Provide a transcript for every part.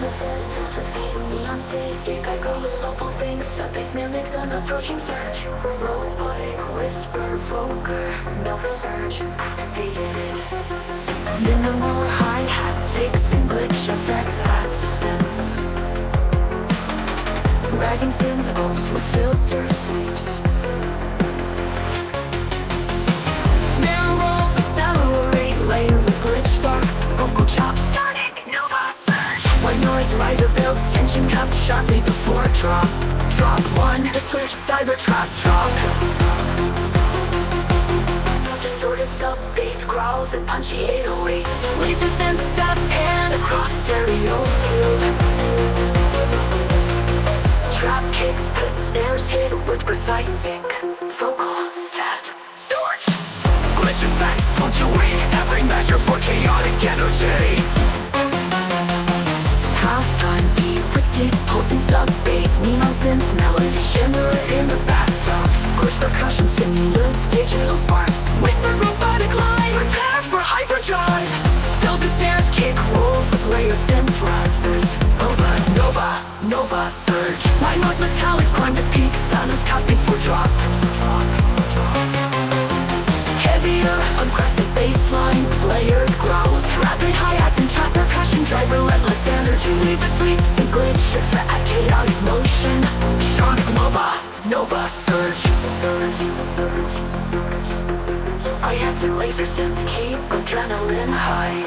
Neon cityscape echoes, local things, sub-bass mimics an approaching surge. Robotic whisper, voker, nova surge, activated. Minimal hi-hat takes and glitch effects add suspense. Rising synth O's with filter sweeps. Snare rolls accelerate, layer with glitch sparks. Vocal chops, tonic, nova surge. White noise riser builds tension cupped sharply before drop. Drop one, the switch cybertrap drop. Distorted sub-bass growls and punchy 808s. Laser sense steps and across stereo field. Trap kicks, piss snares hit with precise sync. Vocal stat surge. Glitch effects punctuate every measure for chaotic energy. Halftime beat with deep pulsing sub-bass, neon synth melody shimmer in the backdrop. Glitch percussion simulates digital sparks. Whisper robotic line, prepare for hyperdrive. Fills and snares, kick rolls with layered synth risers. Nova surge. My noise metallics climb to peak, silence cut before drop. Heavier, aggressive bassline, layered growls. Rapid hi-hats and trap percussion drive relentless energy. Laser sweeps and glitch for add chaotic motion. Sonic Nova surge. Hi-hats and laser synths keep adrenaline high.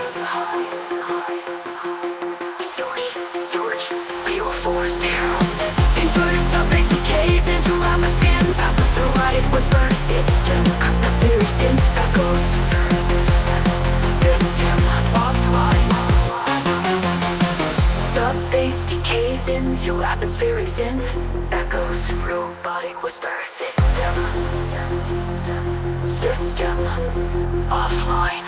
Force down. Inverted sub-bass decays into atmosphere. Atmospheric whisper system. A series in echoes. System offline. Sub-bass decays into atmospheric synth echoes. Robotic whisper system. System offline.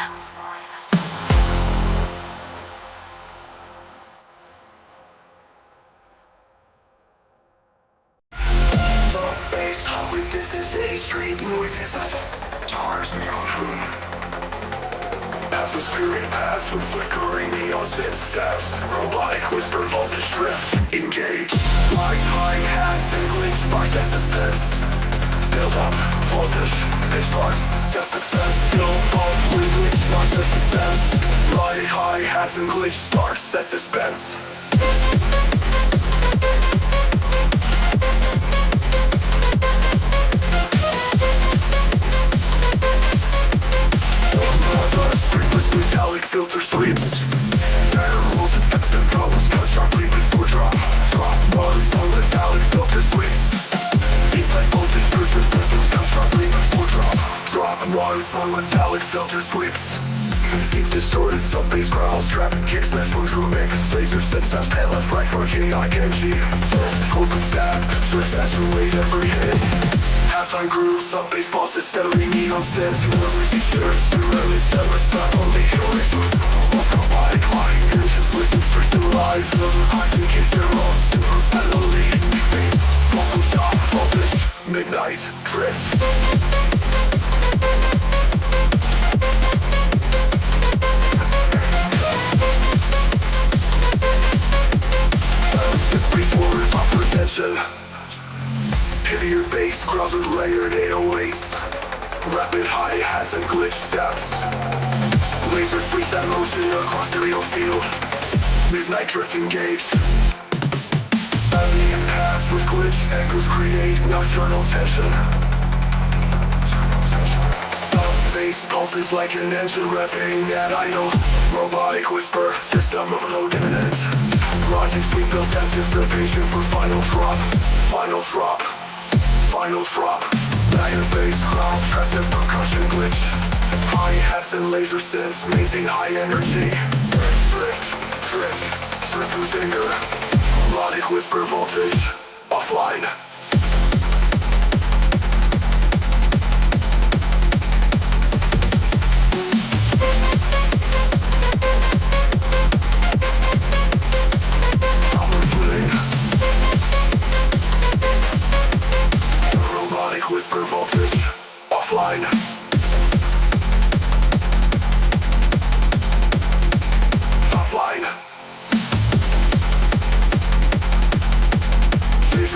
Street noises, tires neon room. Atmospheric paths with flickering neon synth steps. Robotic whisper voltage drift, engage. Light hi-hats and glitch sparks and suspense. Build up voltage, pitch sparks, set suspense. Skill bump with glitch sparks and suspense. Light hi-hats and glitch sparks, set suspense. Metallic filter sweeps. Better rules and fix the problems. Cut sharply before drop. Drop one from metallic filter sweeps. Beat like voltage surge with filters. Cut sharply before drop. Drop one from metallic filter sweeps. Deep distorted sub-bass growls. Trapping kicks meant for drum mix. Laser sets that pan left right for chaotic energy. Focus stab, switch saturate every hit. Halftime groove, sub-bass bosses steadily neon synths. Whoever's these shitters, surreally set aside on the heroic. Robotic line, engines with and streets and lives. Hide in case they're lost, super steadily in space. Vocal chop, voltage, midnight, drift. Silence just before upper tension. Heavier bass growls with layered 808s. Rapid hi-hats and glitch steps. Laser sweeps that motion across stereo field. Midnight drift engaged. Ambient paths with glitch echoes create nocturnal tension. Sub-bass pulses like an engine revving at idle. Robotic whisper, system of low imminent. Rising sweep builds anticipation for final drop. Final drop. Final drop. Layered bass growls, traps and percussion glitch. Hi-hats and laser synths maintain high energy. Drift with anger. Melodic whisper voltage, offline. Whisper voltage, offline. Offline.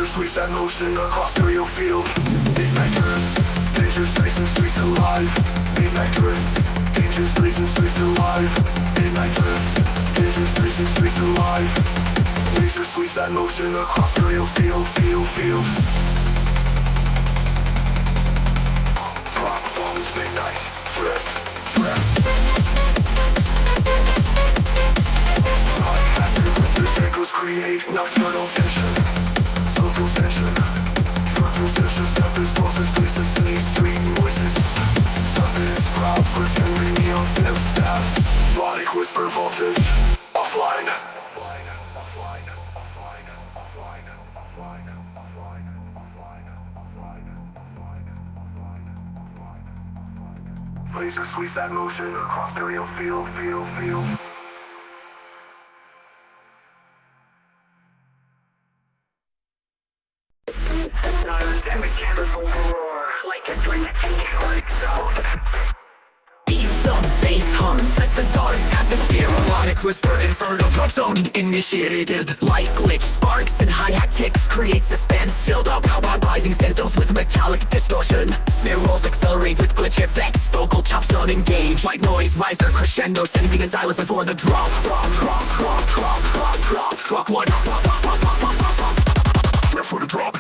Laser sweeps that motion across stereo field. Midnight drifts, dangerous tracing streets alive. Midnight drifts, dangerous tracing streets alive. Midnight drifts, dangerous tracing streets alive. Laser sweeps that motion across stereo field. Drop bombs, midnight drifts. Echoes create nocturnal tension, social tension. Structural sessions, tempest, pulses, places, city, street voices. Sundays, crowds, pretending neon synth stabs. Melodic whisper voltage, offline. Laser sweeps that motion across stereo field. Bass hum sets a dark atmosphere. Melodic whisper, inferno drop zone initiated. Light glitch, sparks and hi-hat ticks create suspense. Filled up rising synthos with metallic distortion. Snare rolls accelerate with glitch effects. Vocal chops unengaged. White noise riser crescendo, sending in silence before the drop. Drop one. Before the drop.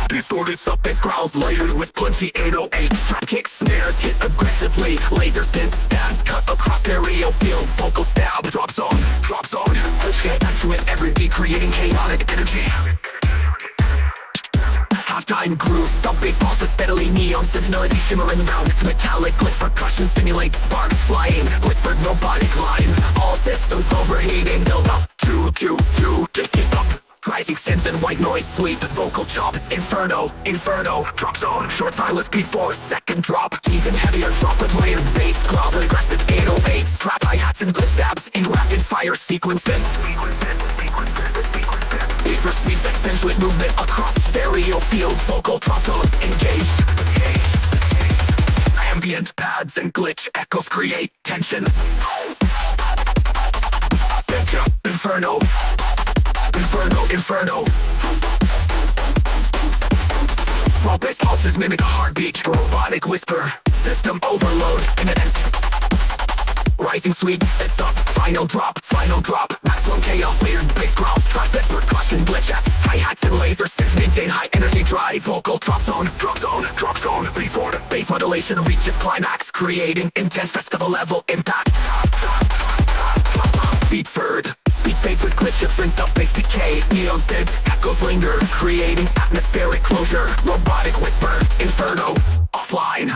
Distorted sub-bass growls layered with punchy 808. Trap kicks, snares hit aggressively. Laser synth stabs cut across stereo field. Vocal stab, drop zone. Hit with every beat creating chaotic energy. Halftime groove, sub-bass pulses steadily. Neon synth melody shimmering around. Metallic glitch percussion simulates sparks flying. Whispered robotic line, all systems overheating. Build up, get up. Rising synth and white noise sweep. Vocal chop, inferno, drop zone. Short silence before second drop. Even heavier drop with layered bass. Growls and aggressive 808s. Trap hi-hats and glitch stabs in rapid fire sequences. These are sweeps accentuate movement across stereo field. Vocal drop zone engaged. Ambient pads and glitch echoes create tension. Inferno. Small bass pulses mimic a heartbeat. Robotic whisper, system overload imminent. Rising sweep sets up, final drop. Maximum chaos, layered bass growls, traffic, percussion, glitch Fs. Hi-hats and laser synths maintain high energy drive. Vocal drop zone. Before the bass modulation reaches climax, creating intense festival level impact. Beat fades with glitch difference, up-bass decay. Neon synth echoes linger, creating atmospheric closure. Robotic whisper, inferno, offline.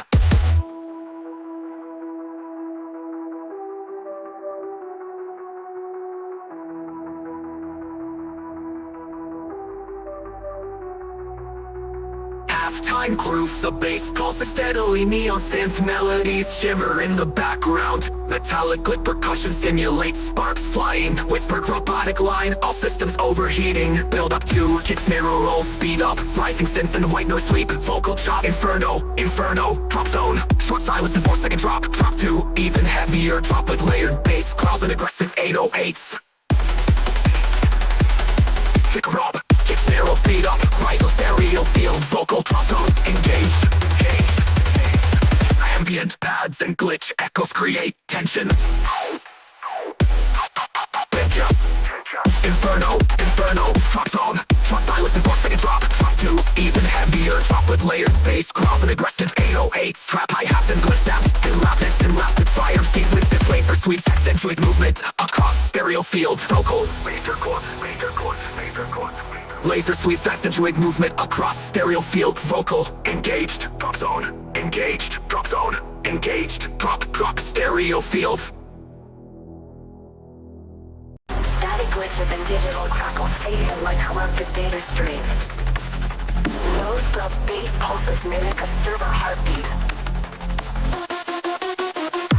Halftime groove, the bass pulses steadily. Neon synth melodies shimmer in the background. Metallic glitch percussion simulates sparks flying. Whispered robotic line, all systems overheating. Build up to kick, snare roll, speed up. Rising synth and white noise sweep. Vocal chop, inferno, drop zone. Short silence before second drop. Drop two, even heavier drop with layered bass. Growls and aggressive 808s. Kick rob, kick snare roll, speed up. Rise on stereo field. Vocal drop zone engaged. Ambient pads and glitch echoes create tension. Inferno, drop zone. Short silence before second drop. Drop two, even heavier drop with layered bass. Growls and aggressive 808s. Trap hi-hats and glitch stabs in rapid fire sequences. Laser sweeps accentuate movement across stereo field. Vocal, major chords. Laser sweeps accentuate movement across stereo field. Vocal, engaged, drop zone. Engaged, drop, stereo field. Static glitches and digital crackles fade in like corrupted data streams. No sub-bass pulses mimic a server heartbeat.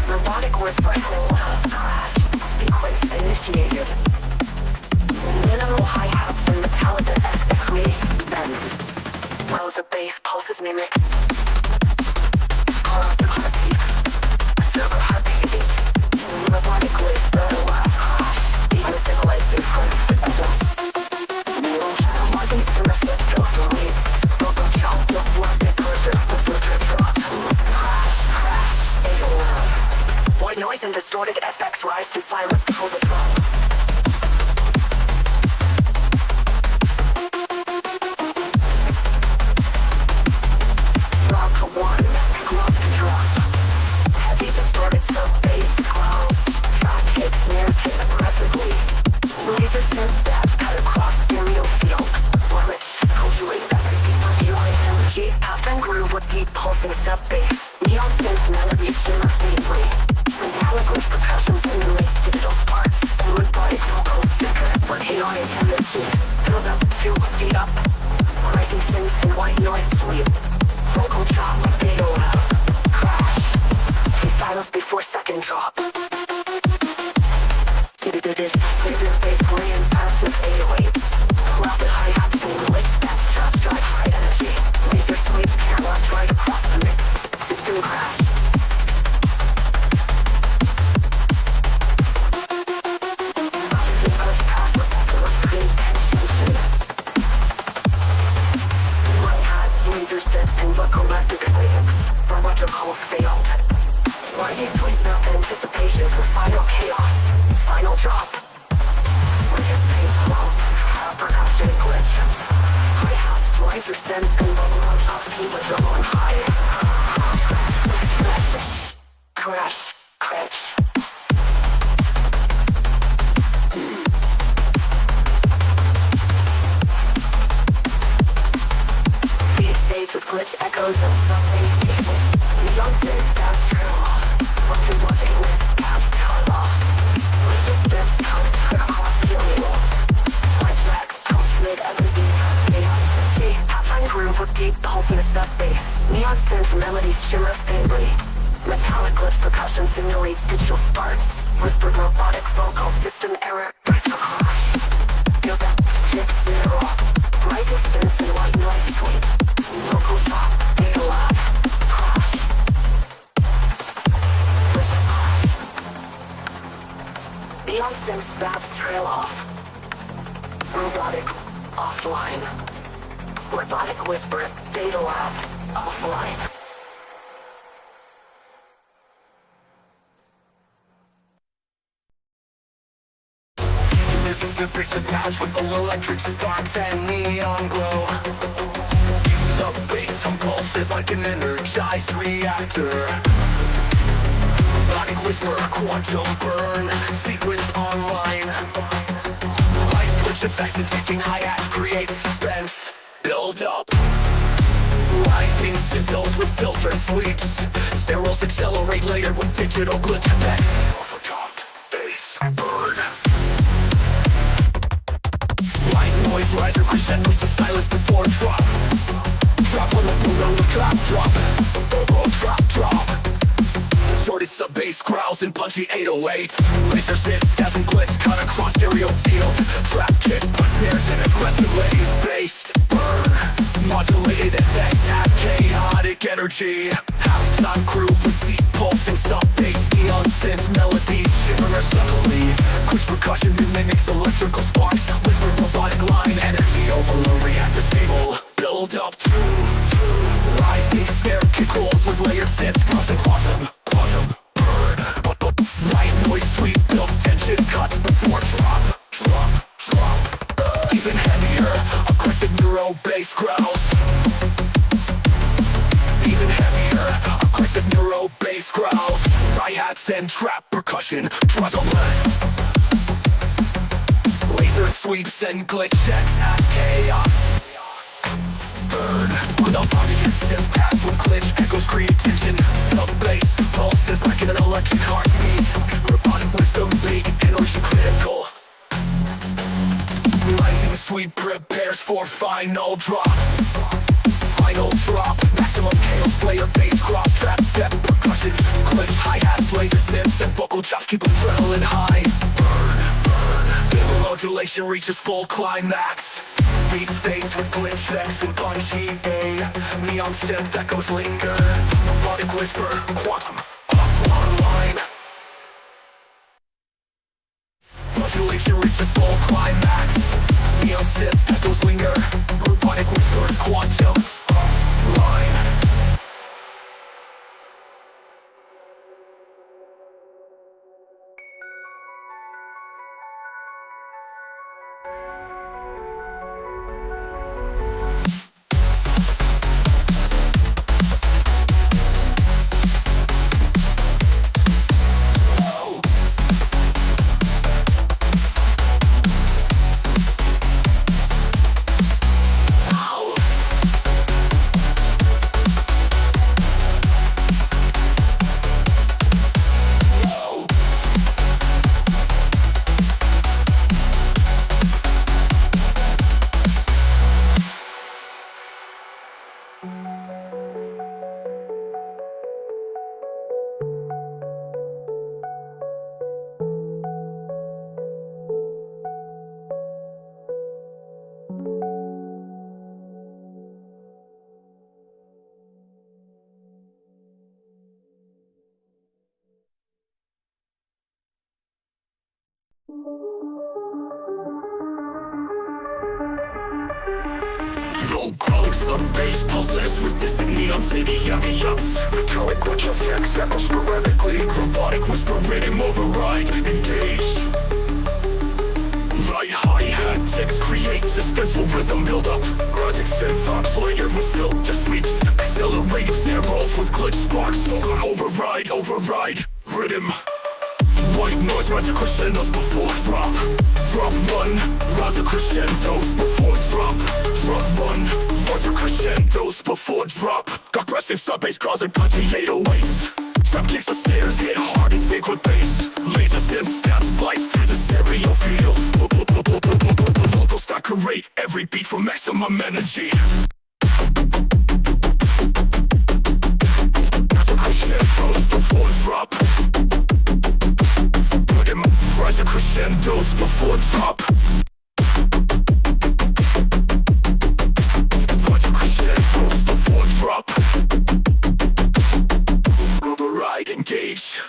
Robotic whisper and a loud crash sequence initiated. Minimal hi-hats and metallic effects create suspense. While the bass pulses mimic corrupted heartbeat. A server heartbeat. Robotic whisper and a loud crash. Even simulate sequence. just before the drop. Drop to one, drop to drop. Heavy distorted sub-bass growls. Track hits, snares hit aggressively. Laser sense stabs cut across stereo field. Limits, culturate everything from UI energy. Path and groove with deep pulsing sub-bass. Neon synth melodies shimmer faintly. Metallic with percussion simulates digital sparks. Fluid body vocals sicker for chaotic tendency. Build up to speed up. Rising synths and white noise sweep. Vocal chop, fade out. Crash. Play silence before second drop. Laser bass laying passive 808s. Rapid hi-hat simulates that traps drive high energy. Laser sweeps cameras right across the mix. System crash. Laser sets and vocal electric waves. Verticals failed. Rising sweet mouth anticipation for final chaos. Final drop. Wicked bass growth. Percussion glitches. Hi-hats, laser sense, and bubble on top. Keep a double and high. Crash. Crash. With glitch echoes of nothing. Neon synth stabs trail off. Fucking watching list tabs cut off. Resistance cut across stereo. Light tracks punctuate everything. Neon half and groove with deep pulsing sub-bass. Neon synth melodies shimmer faintly. Metallic glitch percussion simulates digital sparks. Whispered robotic vocal system error. Brace for crash. Feel that hit zero. Rising synths and white noise sweep. Local shop, data lab, crash. Listen crash. Neon synth stabs trail off. Robotic, offline. Robotic whisper, data lab, offline. The picture patch with the electric sparks and neon glow. Sub-bass impulses like an energized reactor. Robotic whisper, quantum burn, sequence online. Light glitch effects and ticking hi-hat create suspense. Build up. Rising signals with filter sweeps. Sterols accelerate later with digital glitch effects. Overtopped bass burn. Noise riser crescendos to silence before drop. Drop on the below, drop. Drop. Distorted sub-bass growls and punchy 808s. Laser sits, stabs and glitch cut across stereo field. Trap kicks, but snares and aggressively based. Burn, modulated effects add chaotic energy. Halftime groove with deep pulsing sub-bass. Neon synth melodies shimmer subtly. Quick percussion mimics electrical sparks. Whisper robotic line, energy overload, reactor stable. Build up to rising snare kick rolls with layered synth drums and quantum burn. White noise sweep builds tension cuts before drop. Even heavier, aggressive neuro bass growls. Even heavier, aggressive neuro bass growls. Hi-hats and trap percussion, drug alert. Laser sweeps and glitch checks add chaos. Burn, without body and synth pads with glitch echoes create tension. Sub-bass pulses like an electric heartbeat. Robotic wisdom beat, energy critical. Rising sweep prepares for final drop. Maximum chaos layer bass cross trap step percussion. Glitch hi-hats, laser synths and vocal chops keep adrenaline high. Burn. The modulation reaches full climax. Beat fades with glitch effects and punchy A. Neon synth echoes linger. Robotic whisper, quantum offline. Modulation reaches full climax. Neon synth echoes linger. Robotic whisper, quantum offline. Low growth, sub bass pulses with distant neon city ambience. Metallic glitch effects echo sporadically. Robotic whisper rhythm override engaged. Light hi-hat ticks create suspenseful rhythm build-up. Rising synth ops layered with filter sweeps. Accelerating snare rolls with glitch sparks. Override rhythm. White noise rising crescendos before drop. Drop one, rising crescendos before drop. Drop one, rising crescendos before drop. Aggressive sub-bass causing punchy 808s. Trap kicks the snares hit hard in sync with bass. Laser synth stabs slice through the stereo field. Vocals that create every beat for maximum energy. Rising crescendos before drop. Rising crescendos before drop. Rising crescendos before drop. Override engage.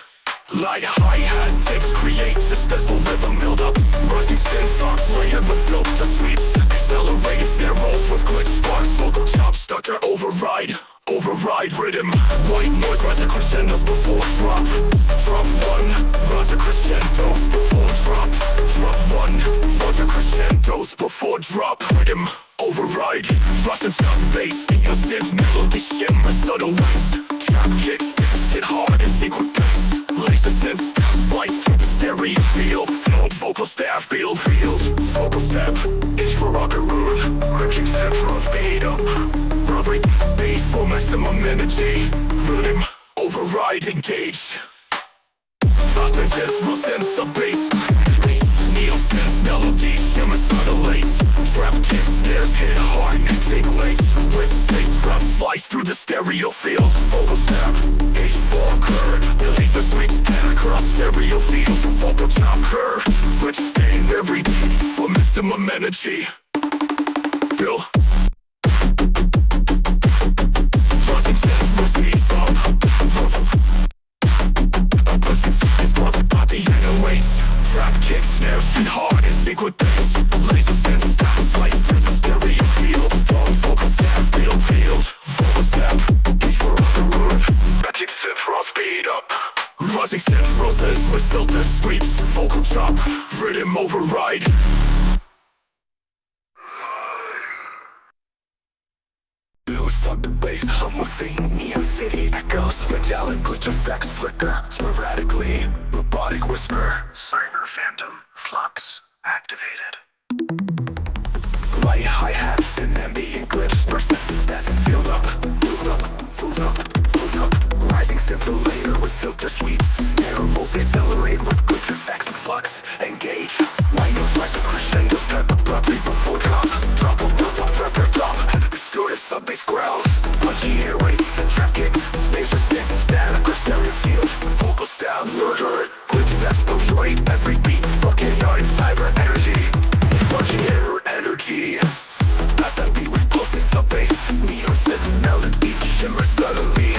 Light hi-hat ticks create suspenseful rhythm build up. Rising synth ops layered with filter sweeps. Accelerating snare rolls with glitch sparks. Vocal chops stutter override rhythm. White noise rising crescendos before drop. Drop one, rising crescendos before drop. Drop one, rising crescendos before drop. Rhythm override. Rising sub bass in your synth melody shimmer subtle waves. Trap kicks hit hard in sync with bass. Laser sense slice through the stereo field. Vocal stab field. Vocal step itch for rocker root. Crushing central speed up. Rubbery bass for maximum energy. Rhythm override engage. Suspense will send sub bass. Neon sense melody shimmer scintillates. Trap kicks snares hit hard and singulates. With bass trap slice through the stereo field. Vocal step H4 curve. The laser sweeps pan across stereo field. Vocal chop curve. Which stain every beat for maximum energy. Bill Rising sense will speeds up. It's caused by the 808s. Trap kicks snares hit hard in sync with bass. Laser sense slice through the stereo field. Vocal stab field. Vocal stab each for the root. Magic central speed up. Rising synth roses with filter sweeps. Vocal chop rhythm override. Sub bass hum within neon city echoes. Metallic glitch effects flicker sporadically. Robotic whisper cyber phantom flux activated. Light hi-hats and ambient glitch persist stats filled up. Fooled up. Rising synth layer with filter sweeps. Snare rolls accelerate with glitch effects and flux engage. White noise rising crescendos step abruptly before drop. Drop. Distorted sub-bass growls. Punchy air rates and trap kicks. Space resistance span across stereo field. Vocal style murder. Glitch fast exploit every beat. Fucking yard cyber energy. Punchy air energy. FMB with pulsing sub-bass. Neon synth melody shimmer subtly.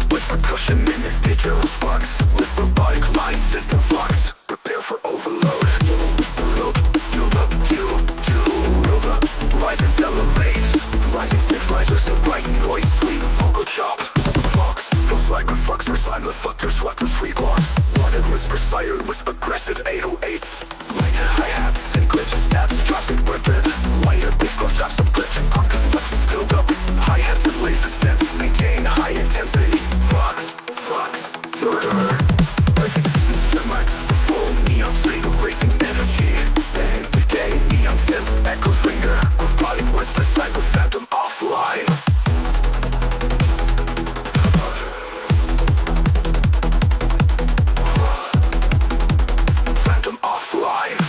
With percussion in its digital sparks. With robotic line system flux. Prepare for overload. Build up. Rise accelerate. Rising synth risers and bright noise sweep. Vocal chop. Fox. Feels like a flux for silent fucker swept with sweet blocks. Wanted whisper sired with aggressive 808s. Light hi-hats and glitch stabs traffic weapon. Lighter bass goes drops some glitch and pockets fluxes build up. Hi-hats and laser sense maintain high intensity. Flux. Rising synth max full neon stream of racing energy. Neon synth echoes linger. Robotic whisper cyber phantom offline. Phantom offline.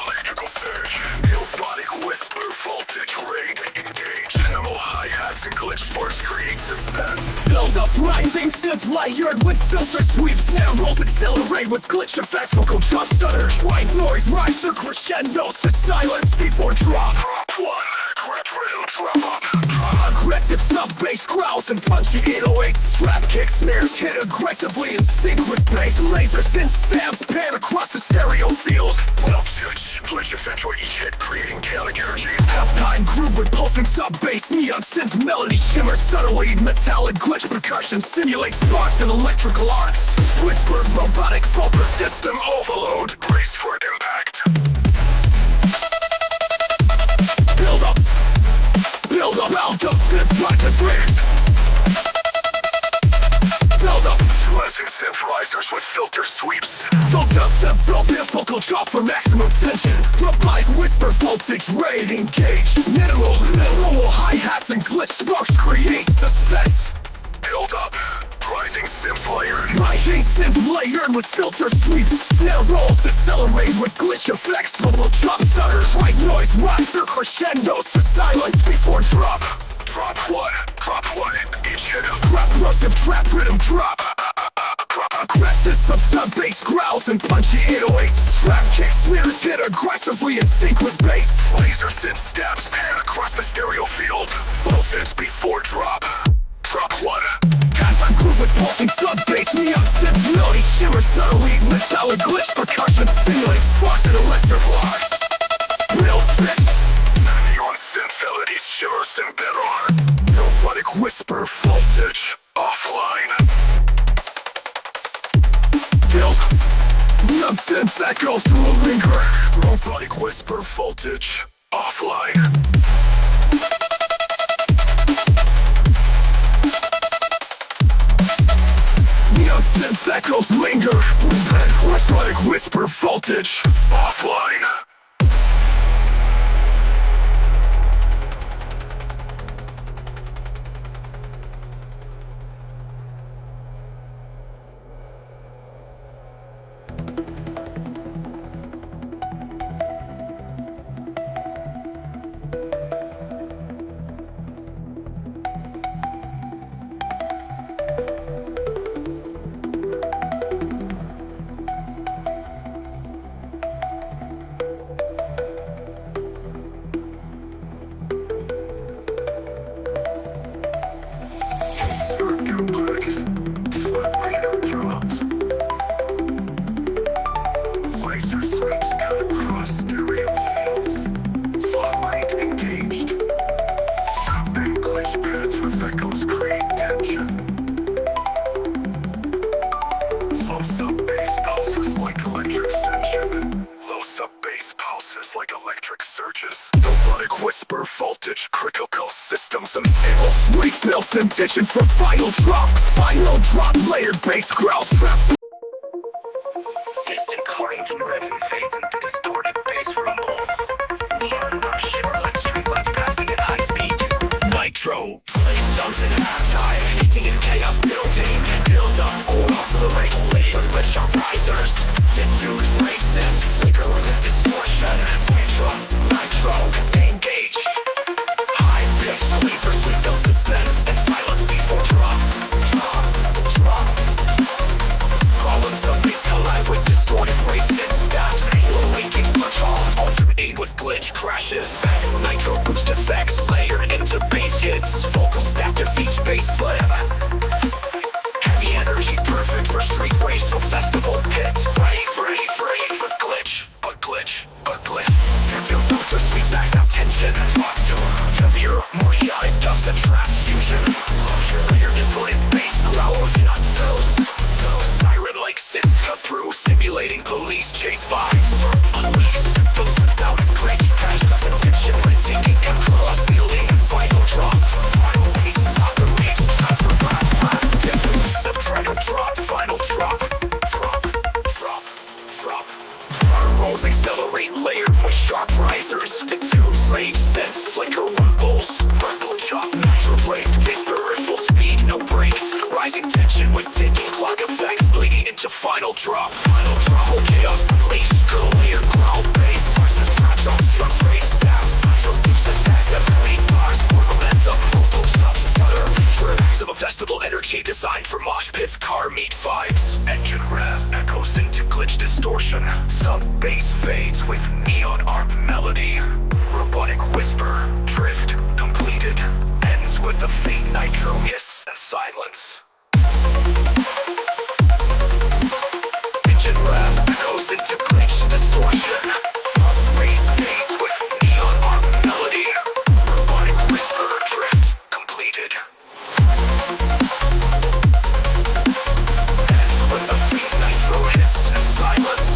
electrical surge, melodic whisper, voltage, rate, engage, demo, hi-hats, and glitch bars create suspense. Build up rising synth layered with filter sweeps, snare rolls accelerate with glitch effects, vocal drop stutter, white noise rise to crescendos to silence before drop. Drop one, correct rhythm, drop up. Aggressive sub-bass growls and punchy 808s. Trap kick snares hit aggressively in sync with bass. Lasers and stamps pan across the stereo field. Voltage, glitch effect where each hit creating chaotic energy. Halftime groove with pulsing sub-bass, neon synth melody shimmers subtly. Metallic glitch percussion simulates sparks and electrical arcs. Whispered robotic focus system overload. Brace for impact. Build up out of synth like a drift. Build up Lesson synthesizers with filter sweeps. Filter to built-in vocal drop for maximum tension. Robotic whisper voltage rate engage. Minimal hi-hats and glitch sparks create suspense. Build up, rising synth layer. Rising synth layered with filter sweeps. Snare rolls accelerate with glitch effects. Vocal drop stutters, white noise rise through crescendos to silence before drop. Drop one, each hit a Aggressive trap rhythm drop. Aggressive sub-bass growls and punchy 808s. Trap kick snares hit aggressively in sync with bass. laser synth stabs pan across the stereo field. Voltage before drop. Drop one. Halftime groove with pulsing sub-bass, neon synth melody shimmers subtly. Metallic glitch percussion simulates sparks and electric locks. Real fix. Neon synth melodies shimmers and bedrock. Melodic whisper voltage offline. Build neon synth echoes will linger. Robotic whisper voltage offline. Neon synth echoes linger. Electronic whisper voltage Offline. Circumflex, flat radar drops. Laser sweeps cut across stereo fields. Slotlight engaged. Then glitch pads with echoes create tension. Low sub-bass pulses like electric tension. Low sub-bass pulses like electric surges. Melodic whisper voltage, critical systems unstable. Sweet built intention for final drop. Final drop layered bass growls trap. Distant clank and rhythm fades into distorted bass rumble. Neon shimmer like streetlights passing at high speed. Nitro flame dumps in halftime, heating in chaos building. Build up or accelerate layered with sharp risers. Into traces, flicker with distortion. Nitro, engage. High pitched laser sweep build suspense and silence before drop. Crawling sub-bass collide with distorted races. Stabs, linking punch all alternate with glitch crashes. Nitro boost effects layered into bass hits. Vocal stacked of each bass slab. Heavy energy perfect for street race or festival pit. Brave with glitch, a glitch. Feel filter sweeps max out tension. Drop to heavier, more chaotic dubs than trap fusion. Layered distorted bass growls not those. Siren like synths cut through, simulating police chase vibes. Unleashed, those without a great crash, cause attention when taking control, wheeling and final drop. Final beat, soccer beats, trap for fast. Subtract drop, final drop. Rolls accelerate layered with sharp risers. Stick to slave sense, flicker rumbles. Rumble chop, nitro blade, bass peripheral speed. designed for mosh pits, car meet vibes. Engine rev echoes into glitch distortion. Sub-bass fades with neon arp melody. Robotic whisper, drift, completed. Ends with a faint nitro hiss and silence. Engine rev echoes into glitch distortion. Sub-bass fades with neon arp melody. Robotic whisper, drift, completed. Ends with a faint nitro hiss and silence.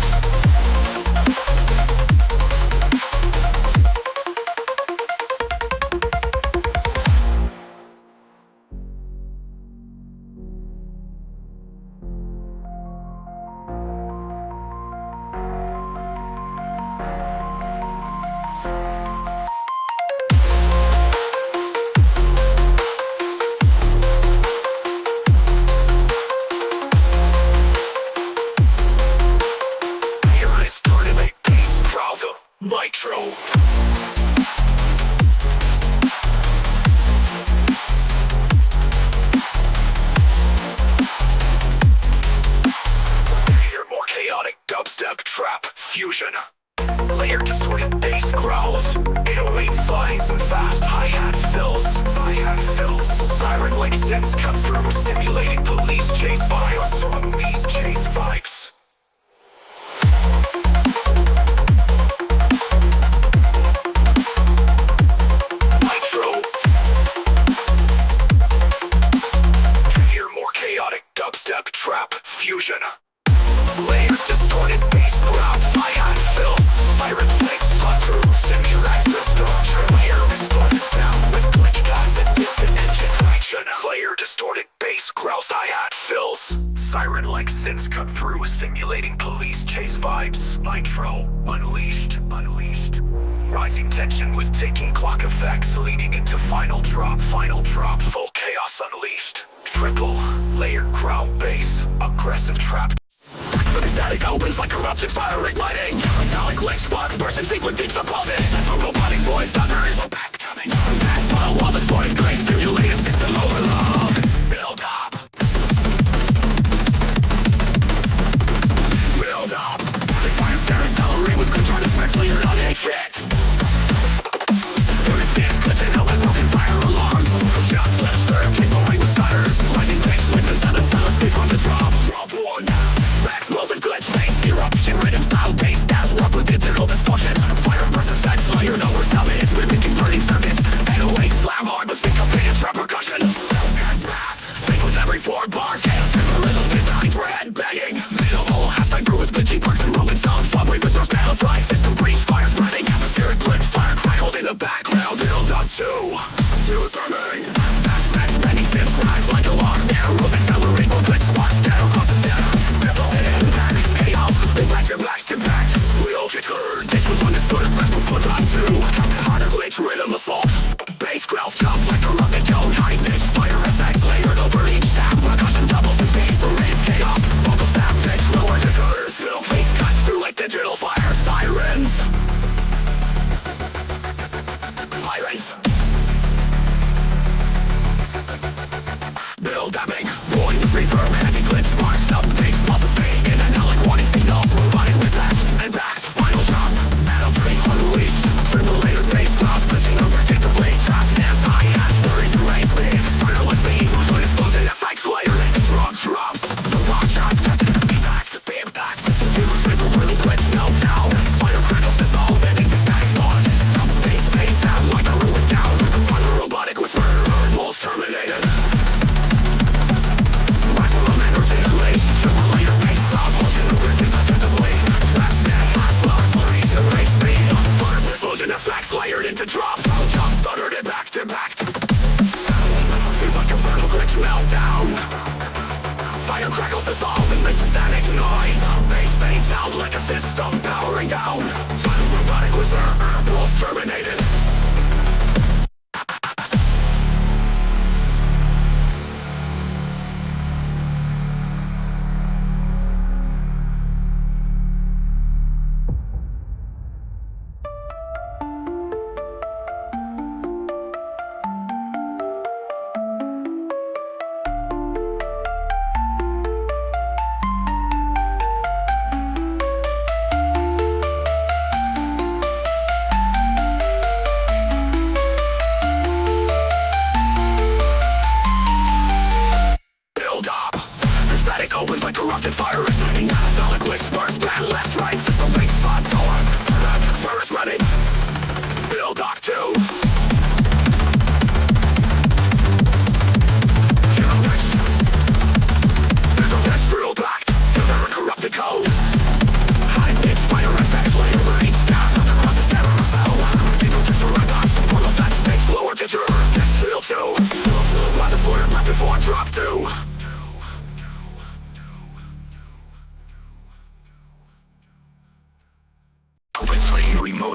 Here I started a bass crowd, the nitro. Here more chaotic dubstep trap fusion. Layered distorted bass growls, 808 slides and fast hi-hat fills. Hi-hat fills, siren-like synths cut through, simulating police chase vibes. Police chase vibes. Nitro. Hear more chaotic dubstep trap fusion. Layered distorted bass ground, hi-hat fills, siren flakes cut through, simulates the structure. Layer distorted down with glitch guys and distant engine traction. Layer distorted bass growls, hi-hat fills, siren-like synths cut through, simulating police chase vibes. Nitro, unleashed, unleashed. Rising tension with ticking clock effects, leading into final drop, full chaos unleashed. Triple, layered ground bass, aggressive trap. But the static opens like corrupted firing lightning. Metallic link spots bursting sequence deep pulses. From robotic voice thunders. Backtumbing. That's all while the sporting grace simulated system overload. Build up. Build up. They fire staring celery with controlled effects layered on a kit. Spirit stands glitching out like broken fire alarms. Shots let us stir, keep going with stutters. Rising bass with the sound of silence before the drop. Drop one. Explosive glitch bass eruption, rhythm style bass stabs up with digital distortion. Fire burst effects, layer nowhere salvage. It's mimicking burning circuits. 808 slam hard with syncopated trap percussion. And bats, sync with every 4 bars. Chaos in the rhythm, design dread banging. Minimal halftime brew with glitching parks and rolling sounds. Flop reapers, north battle fly, system breach, fire spreading. Atmospheric glitch, fire crackles in the background. Build up to it burning. Fast match, banging sims rise like alarms. Arrows accelerate, will glitch sparks down across the center. Back to back, we all get heard. This was understood at last before drop 2. Harder glitch, rhythm assault. Bass growls jump like a rugged cone. High pitch, fire effects layered over each stab. Percussion doubles in space for rave chaos. Vocal stab pitch lowers the curves. Fiddle face cuts through like digital fire sirens. Sirens. Build dabbing, rolling with reverb. Heavy glitch, sparks, sub bass, pulses fade in and out like warning signals. Robotic with that and back, final drop. Metal train unleashed. Triple layered bass clouds glitching unpredictably. Trap snaps, hi-hats, flurries, raise speed. Fireless speed, good explosion effects layered into drop drops. The rock shots cut to be back to be back. Use triple really glitch meltdown. Fire crackles dissolve and into static noise. Sub bass fades out like a ruin down. Final robotic whisper, pulse terminated. Maximum energy unleashed. Triple layer bass cloud motion overtaken attentively. Trap snap, hot flowers, flurries, and raise speed. Fire explosion effects layered into drops. Jump stuttered and back to back. Feels like a final glitch meltdown. Fire crackles dissolve and makes static noise. Bass fades out like a system powering down. Final robotic whisper, pulse terminated.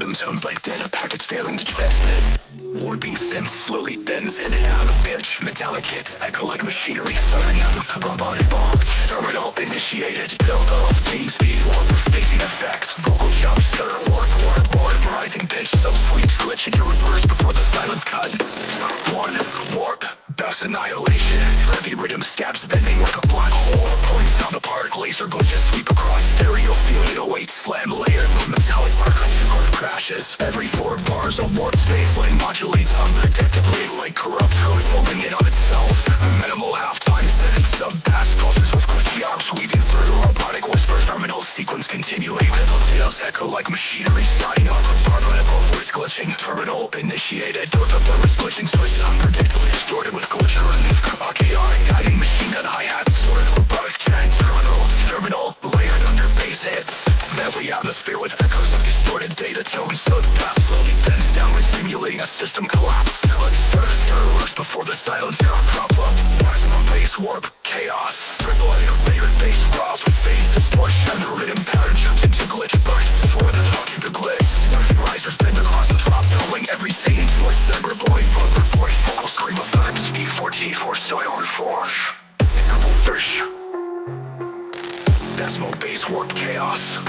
modem tones like data packets failing to transmit. Warping synth slowly bends in and out of pitch. Metallic hits echo like machinery starting up. Robotic bomb, terminal initiated. Build up, beam speed, warp, phasing effects. Vocal jumps, stutter, warp, rising pitch. Some sweeps glitch into reverse before the silence cut. One, warp, bounce annihilation. Heavy rhythm stabs bending like a black hole. Pulling sound apart, laser glitches sweep across stereo field. 808 slam layer with metallic markers. Crashes. Every 4 bars a warp space lane modulates unpredictably like corrupt code folding in on itself. Minimal halftime setting sub-bass pulses with glitchy arms weaving through robotic whispers. Terminal sequence continuing. Mental details echo like machinery starting up. Barbarical voice glitching. Terminal initiated. Purpose glitching twisted unpredictably distorted with glitch run. Chaotic guiding machine gun hi-hats. Sorted robotic chant. Terminal layered under bass hits. Every atmosphere with echoes of distorted data tones. So the bass slowly bends down when simulating a system collapse. Stir works before the silencer prop up. Maximum bass warp, chaos. Triple layered bass robs with phase distortion. The rhythm pattern jumps into glitch bursts. Before the talking to glitch. Risers bend across the drop, knowing everything into a separate void. Bumper 40 vocal scream effects. E4T4 soil and force. Double fish. Decimal bass warp chaos.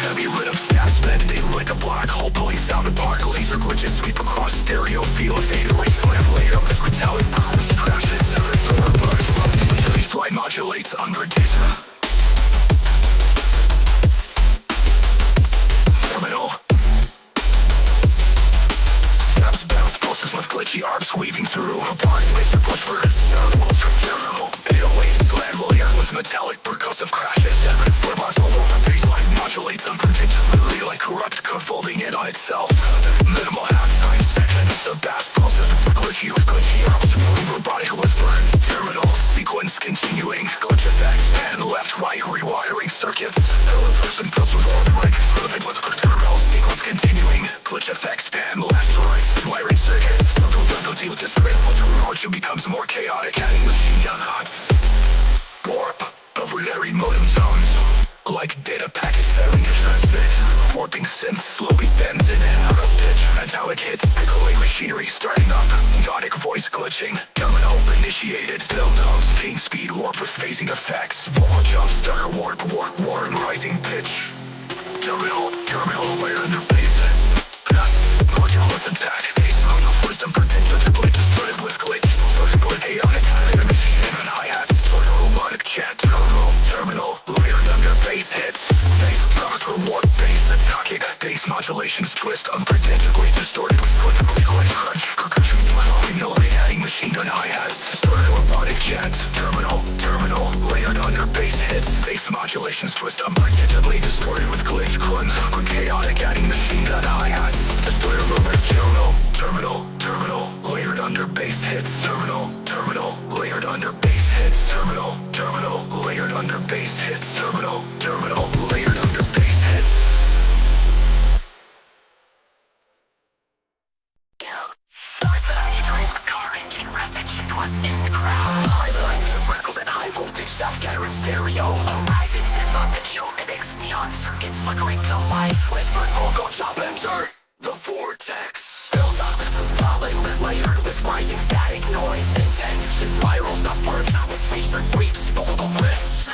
Heavy rhythm stabs bending like a black hole, pulling sound apart. Laser glitches sweep across stereo fields. 808 slam later with metallic powers. Crashes every 4 bars. Baseline modulates unpredictable. Terminal. Snaps bounce pulses with glitchy arcs weaving through. Apart laser push for sound walls from zero. 808 slam layer with metallic percussive crashes. Every 4 bars all over baseline modulates unpredictably like corrupt code folding in on itself. Minimal halftime sections of bass pulses with glitchy arms moving robotic whisper. Terminal sequence continuing. Glitch effects and left right rewiring circuits. Hello person puzzle right. Perfect with terminal sequence continuing. Glitch effects pan left right wiring circuits. Don't deal with this grid. Which becomes more chaotic, adding machine gun huts. Warp of rare modem tones. Like data packets failing to transmit. Warping synth slowly bends in and out of pitch. Metallic hits echoing machinery starting up. Gothic voice glitching. Terminal initiated. Build up. Ping speed warp with phasing effects. Vocal jump stutter warp rising pitch. Terminal layer under bases. Modulus attack. Face mode of wisdom predictably distorted with glitch. Chaotic machine and hi-hats. Robotic chant. Terminal layered under bass hits. Bass rocker warp bass attacking. Bass modulations twist unpredictably distorted with crunch. Percussion melody adding machine gun hi-hats. Distorted robotic chant. Terminal layered under bass hits. Bass modulations twist unpredictably distorted with glitch crunch. Chaotic adding machine gun hi-hats. Distorted robotic terminal layered under bass hits. Terminal layered under bass hits. Terminal layered under bass hits. Terminal layered under bass hits. Car engine ravaged into a synth crowd. High lines of rattles and high voltage sound scattering stereo. A rising synth on video mimics neon circuits flickering to life. Whispered vocal chop enter the vortex. Build up layered with rising static noise. Intention spirals upward with phaser sweeps. Vocal drifts.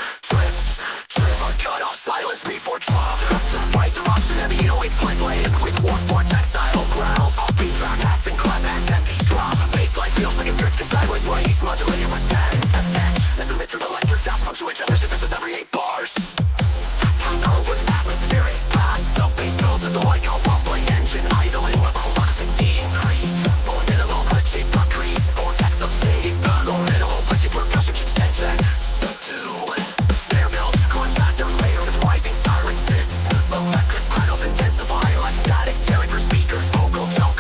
Cut off silence before drop. Riser option heavy 808 slides laden with warp vortex style growls. Beat track hacks and clapbacks empty drop. Bassline feels like it's drifting sideways waves. Modulated with pen and edge. And the mid electric sound punctuates ambitious senses every 8 bars. Control with atmospheric pads. Sub-bass builds at the like a rumbling engine idling. Velocity increase. More minimal glitchy increase. Vortex of state. More minimal glitchy percussion tension. Snare build. Going faster later with rising siren sits. Electric pedals intensify like static tearing for speakers. Vocal jump,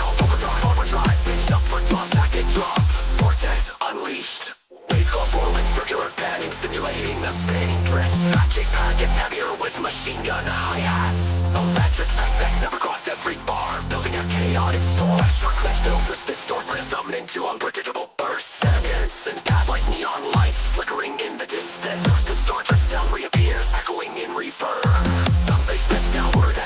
overdrive. Pitch up for bus packet drop. Vortex unleashed. Bass club rolling circular panning, simulating the spinning drift. Tragic packets heavier with machine gun hi-hats. Electric effects never cross every bar, building a chaotic storm. Extra glitch filters distort rhythm into unpredictable bursts. Seconds and bad like neon lights flickering in the distance. The storm sound reappears, echoing in reverb. Some bass bends downward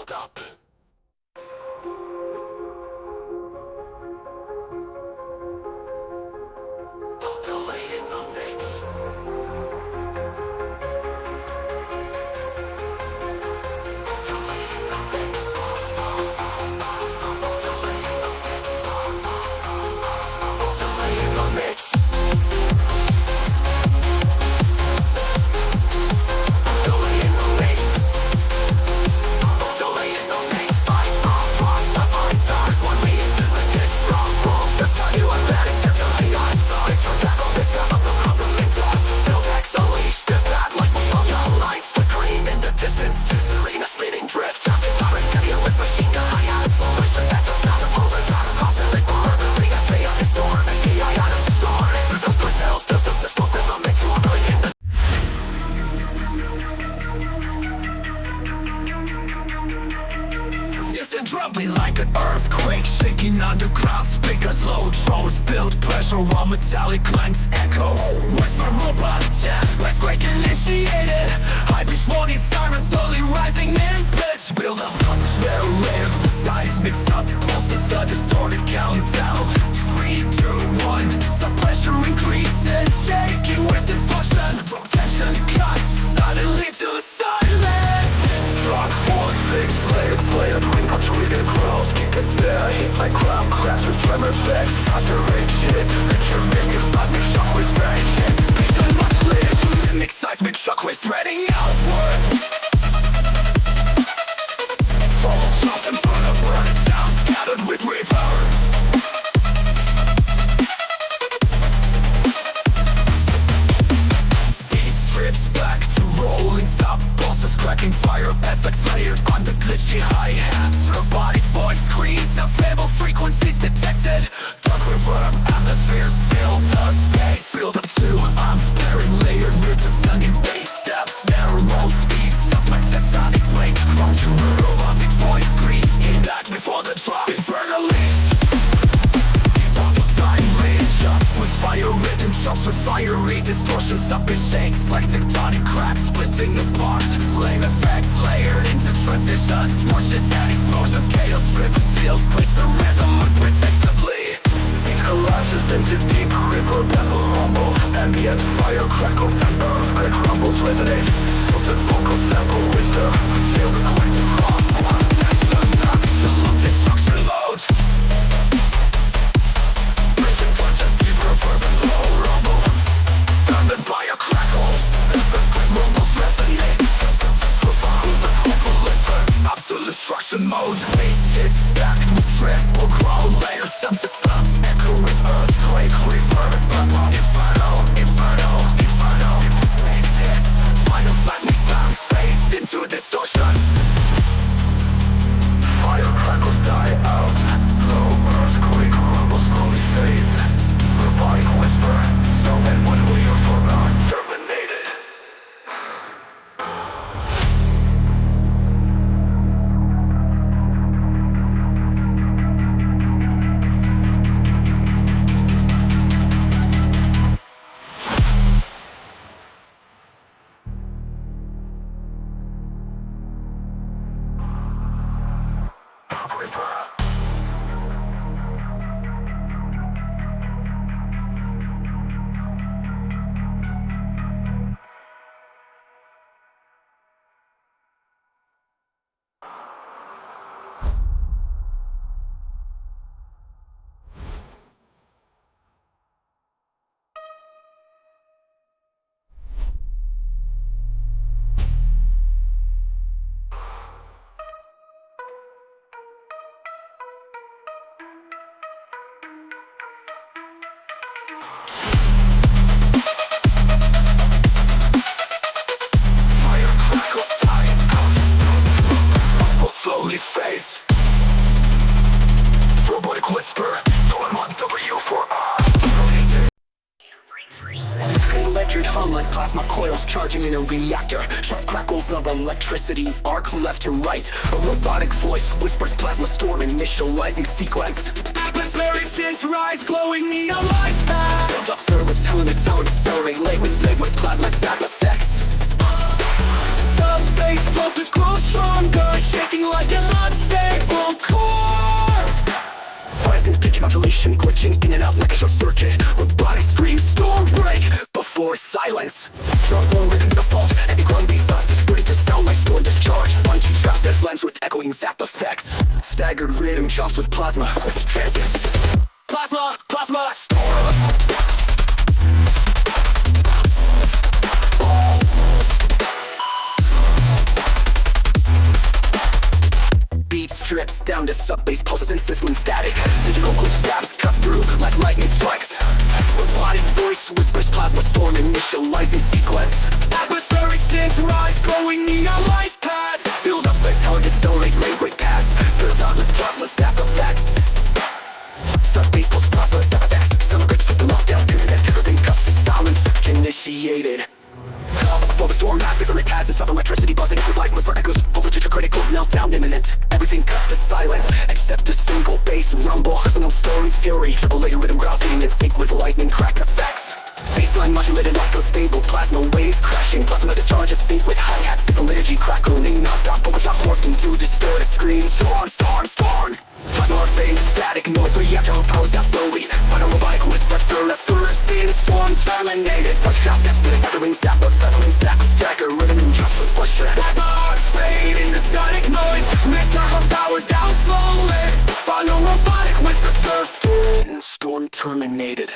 build up. Delay in the mix. Delay in the mix. Delay in the mix. Delay in the mix. Delay in the mix. Delay in the mix. There's one way into the ditch. Wrong. That's how you are bad, except I'm sorry. Turn back on the top of the compliment. Still X unleashed. Step back like we all young lights. The green in the distance. To the arena spinning drift. Jumping out and heavier with machine gun. I had it slow. Turn back the sound of moving. Time to constantly burn. Leading us stay on its storm. And the eye out of the storm. Through the Brazils. Does the system that I'm into a million. Distant rumbling like an earthquake, shaking underground speakers, low drones build pressure while metallic clanks echo. Whisper robot jazz, let's quake initiated. High pitch warning sirens slowly rising in pitch. Build up, narrative, seismic up, pulses a distorted countdown. 3, 2, 1, some pressure increases, shaking with distortion. Drop tension cuts suddenly to silence. Drop one big slayer, bring punctuated crawls. Keep it there, hit like ground crash with tremor effects. Saturation, picture making seismic shockwaves raging. Vision much later to mimic seismic shockwaves spreading outward. Follow shots in front of burn it down, scattered with reverb. Strips back to rolling sub bosses, cracking fire effects layered on the glitchy hi-hats. Robotic voice screens, sounds level frequencies detected. Dark reverb, atmospheres fill the space. Filled up to, I'm sparing layered with the stunning bass steps. Narrow speeds, up like tectonic plates. Crunching robotic voice screens, in that before the drop. Infernally time range up with fire rhythm chops with fiery distortions up in shakes like tectonic cracks splitting apart. Flame effects layered into transitions, washes and explosions, chaos driven feels glitch the rhythm unpredictably. It collapses into deep river battle rumble. Ambient fire crackles and earthquake rumbles resonate. Filtered vocal sample wisdom, feel the collective hum. Tension, absolute destruction load. Reverb and low rumble, bounded by a crackle. Earthquake rumbles resonate. Profound and hopeful listen. Absolute destruction mode. Bass hits stacked with triple growl layers. Some to slumps echo with earthquake reverb. Inferno. Bass hits. Final seismic sound fades into distortion. Fire crackles die out. Low earthquake rumble slowly fades. Robotic whisper, so and when we are forgotten, terminated. Slowly fades. Robotic whisper, so I'm on W4R. Electric hum like plasma coils charging in a reactor. Sharp crackles of electricity arc left and right. A robotic voice whispers plasma storm initializing sequence. Atmospheric synths rise glowing neon light path. Build up thermals telling its own accelerate leg with plasma sap effects. Sub-bass pulses grow stronger, shaking like a silence. Drum roll rhythm default, and the ground beats us is ready to sound like storm discharge. Punchy traps that blends with echoing zap effects. Staggered rhythm chops with plasma. Plasma, plasma, storm. Strips down to sub-bass pulses and sizzling static. Digital glitch stabs cut through like lightning strikes. Robotic voice whispers plasma storm initializing sequence. Atmospheric synths rise glowing neon light pads. Build up intelligent accelerate rate pads. Build out with plasma zap effects. Sub-bass pulse plasma zap effects. Summer grips with the lockdown internet. Everything cuts silence initiated. For the storm mass, bigger pads and soft electricity buzzing with light whisper echoes. Voltage critical, meltdown imminent. Everything cuts to silence, except a single bass rumble. Personal story fury, triple layer rhythm growls hitting in sync with lightning crack effects. Baseline modulated like stable plasma waves crashing. Plasma discharges sync with hi-hats. Sizzle liturgy crackling nonstop. Overchops worked into distorted screams. Storm, storm, storm. Plasma are staying static noise. Reactor powers down slowly. Final robotic whisper through the first in storm terminated. Punch cross steps to the feathering zap of feathering zap. Dagger rhythm and drops with pressure. Plasma are fade in the static noise. Reactor powers down slowly. Final robotic whisper through storm terminated.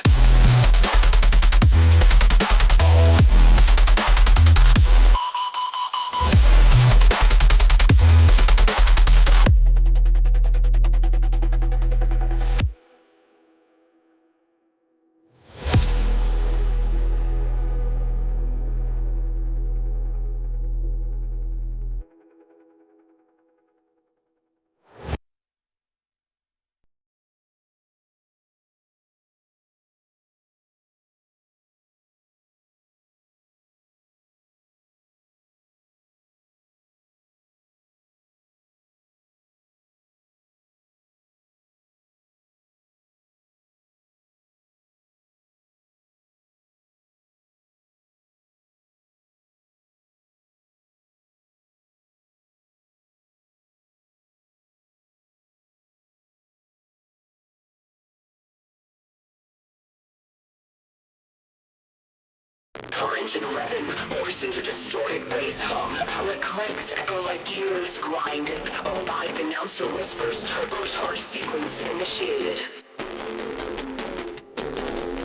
Engine revving, voices are distorted bass hum. How it clicks, echo like gears grinding. A live announcer whispers, turbocharged sequence initiated.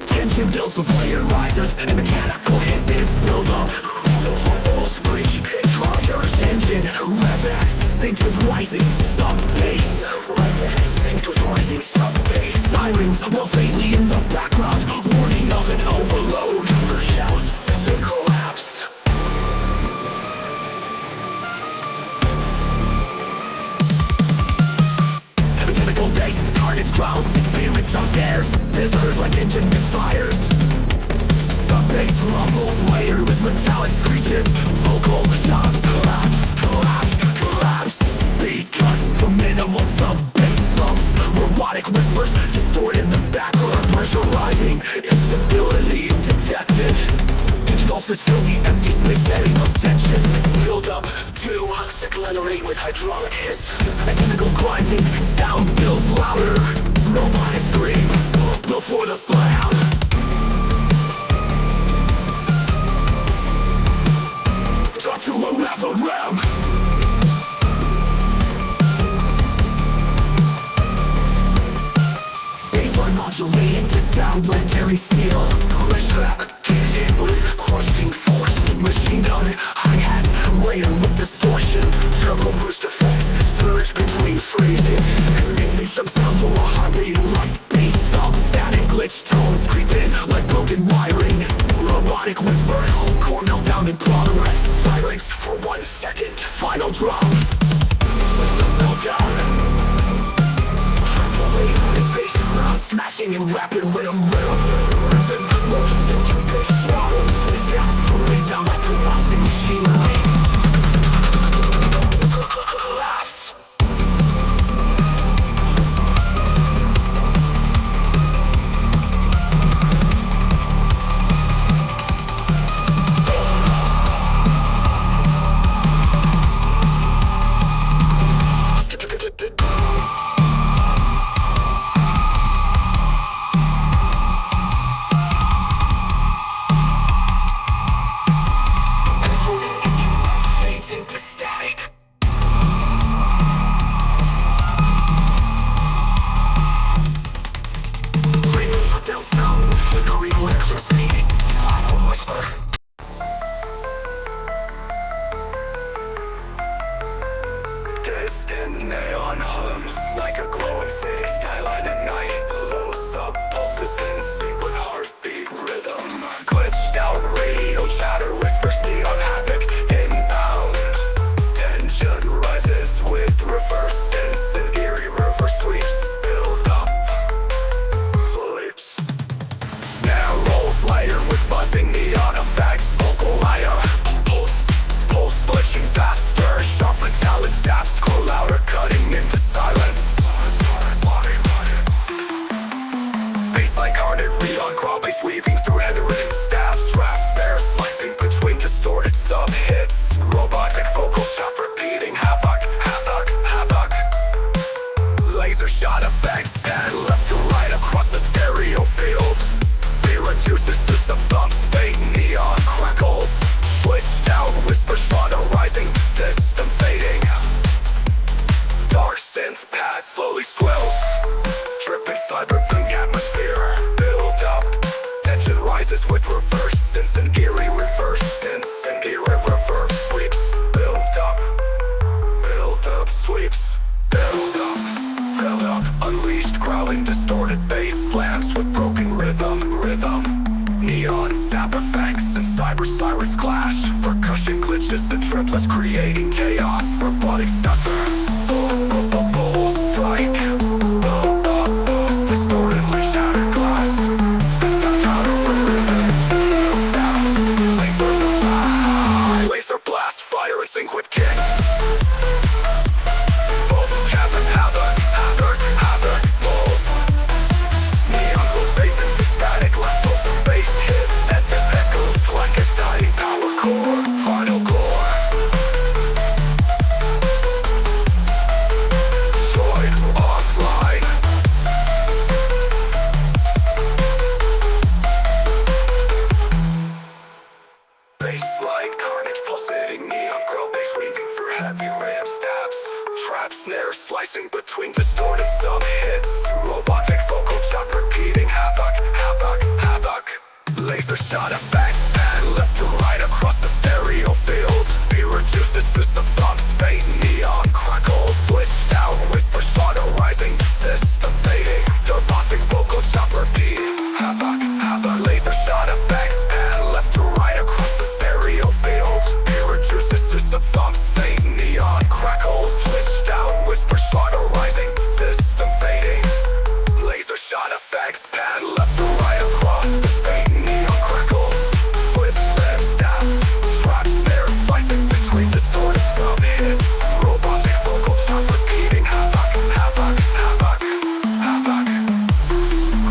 Tension builds with layer risers, and mechanical hisses build up. The rumbles reach pitch rogers. Engine rev synced with rising sub-bass. Synced with rising sub-bass. Sirens whirl faintly in the background, warning of an overload. Shouts collapse. Chemical bass, carnage drowns, vehement jump scares. Pillars like engine misfires. Sub-bass rumbles layered with metallic screeches. Vocal shock, collapse, collapse, collapse. Beat cuts to minimal sub-bass thumps. Robotic whispers distort in the background. Pressure rising, instability detected. Pulses fill the empty space settings of tension. Build up to accelerate with hydraulic hiss. A chemical grinding sound builds louder. Robotic scream before the slam. Talk to a level ram. Baseline modulating to sound planetary steel. Pressure application with crushing force. Machine gun, hi-hats, layer with distortion. Turbo boost effects, surge between phrases. Increasing some sounds or a heartbeat like bass thump. Static glitch tones creeping like broken wiring. Robotic whisper, core meltdown in progress. Silence for 1 second, final drop. System meltdown. Smashing in rapid rhythm. Motion to bass swallows. This gas breaks down like collapsing machinery. Collapse. distant neon hums like a glowing city skyline at night. Low sub pulses in sync with heartbeat rhythm. Glitched out radio chatter whispers neon havoc inbound. Tension rises with reverse sense and eerie river sweeps. Build up, sleeps. Snare rolls lighter with buzzing neon effects. Vocal wire, pulse glitching faster. Sharp metallic zaps grow louder, cutting into silence. Bass like hardened neon crawl bass weaving through heavy rhythm stabs. Trap snare slicing between distorted sub hits. Robotic vocal chop repeating havoc, havoc, havoc. Laser shot effects pan left to right across the stereo field. He reduces to some thumps, fade neon crackles. Switched out whispers, fun rising, system fading. Dark synth pad slowly swells. Dripping cyberpunk atmosphere. Build up, tension rises with reverse sense and eerie reverse sense and eerie reverse sweeps. Build up, sweeps. Build up, unleashed growling distorted bass slams with broken rhythm. Neon sap effects and cyber sirens clash. Percussion glitches and triplets creating chaos. Robotic stutter, bull strike. Distortedly shattered glass. Laser blast, fire in sync with kick. Havoc, balls. Neon glow fades into static, last pulse of bass hit. And the echoes like a dying power core. Final core. Destroyed offline. Bass-like carnage pulsating neon grow bass weaving through heavy rhythm stabs. Trap snare slicing between distorted sub hits. Robotic vocal chop repeating havoc, havoc, havoc. Laser shot effects pan left to right across the stereo field. He reduces to some thumps, fade neon crackles. Switched out whispers, fodder rising, system fading. Robotic vocal chop repeat havoc, havoc. Laser shot effects pan left to right across the stereo field. He reduces to some thumps, fade neon crackles. Switched out whispers, fodder rising, system fading. Laser shot effects pan left to right across the fade neon crackles. Flip step stabs, trap snare slicing between distorted sub hits. Robotic vocal chop repeating havoc, havoc, havoc, havoc.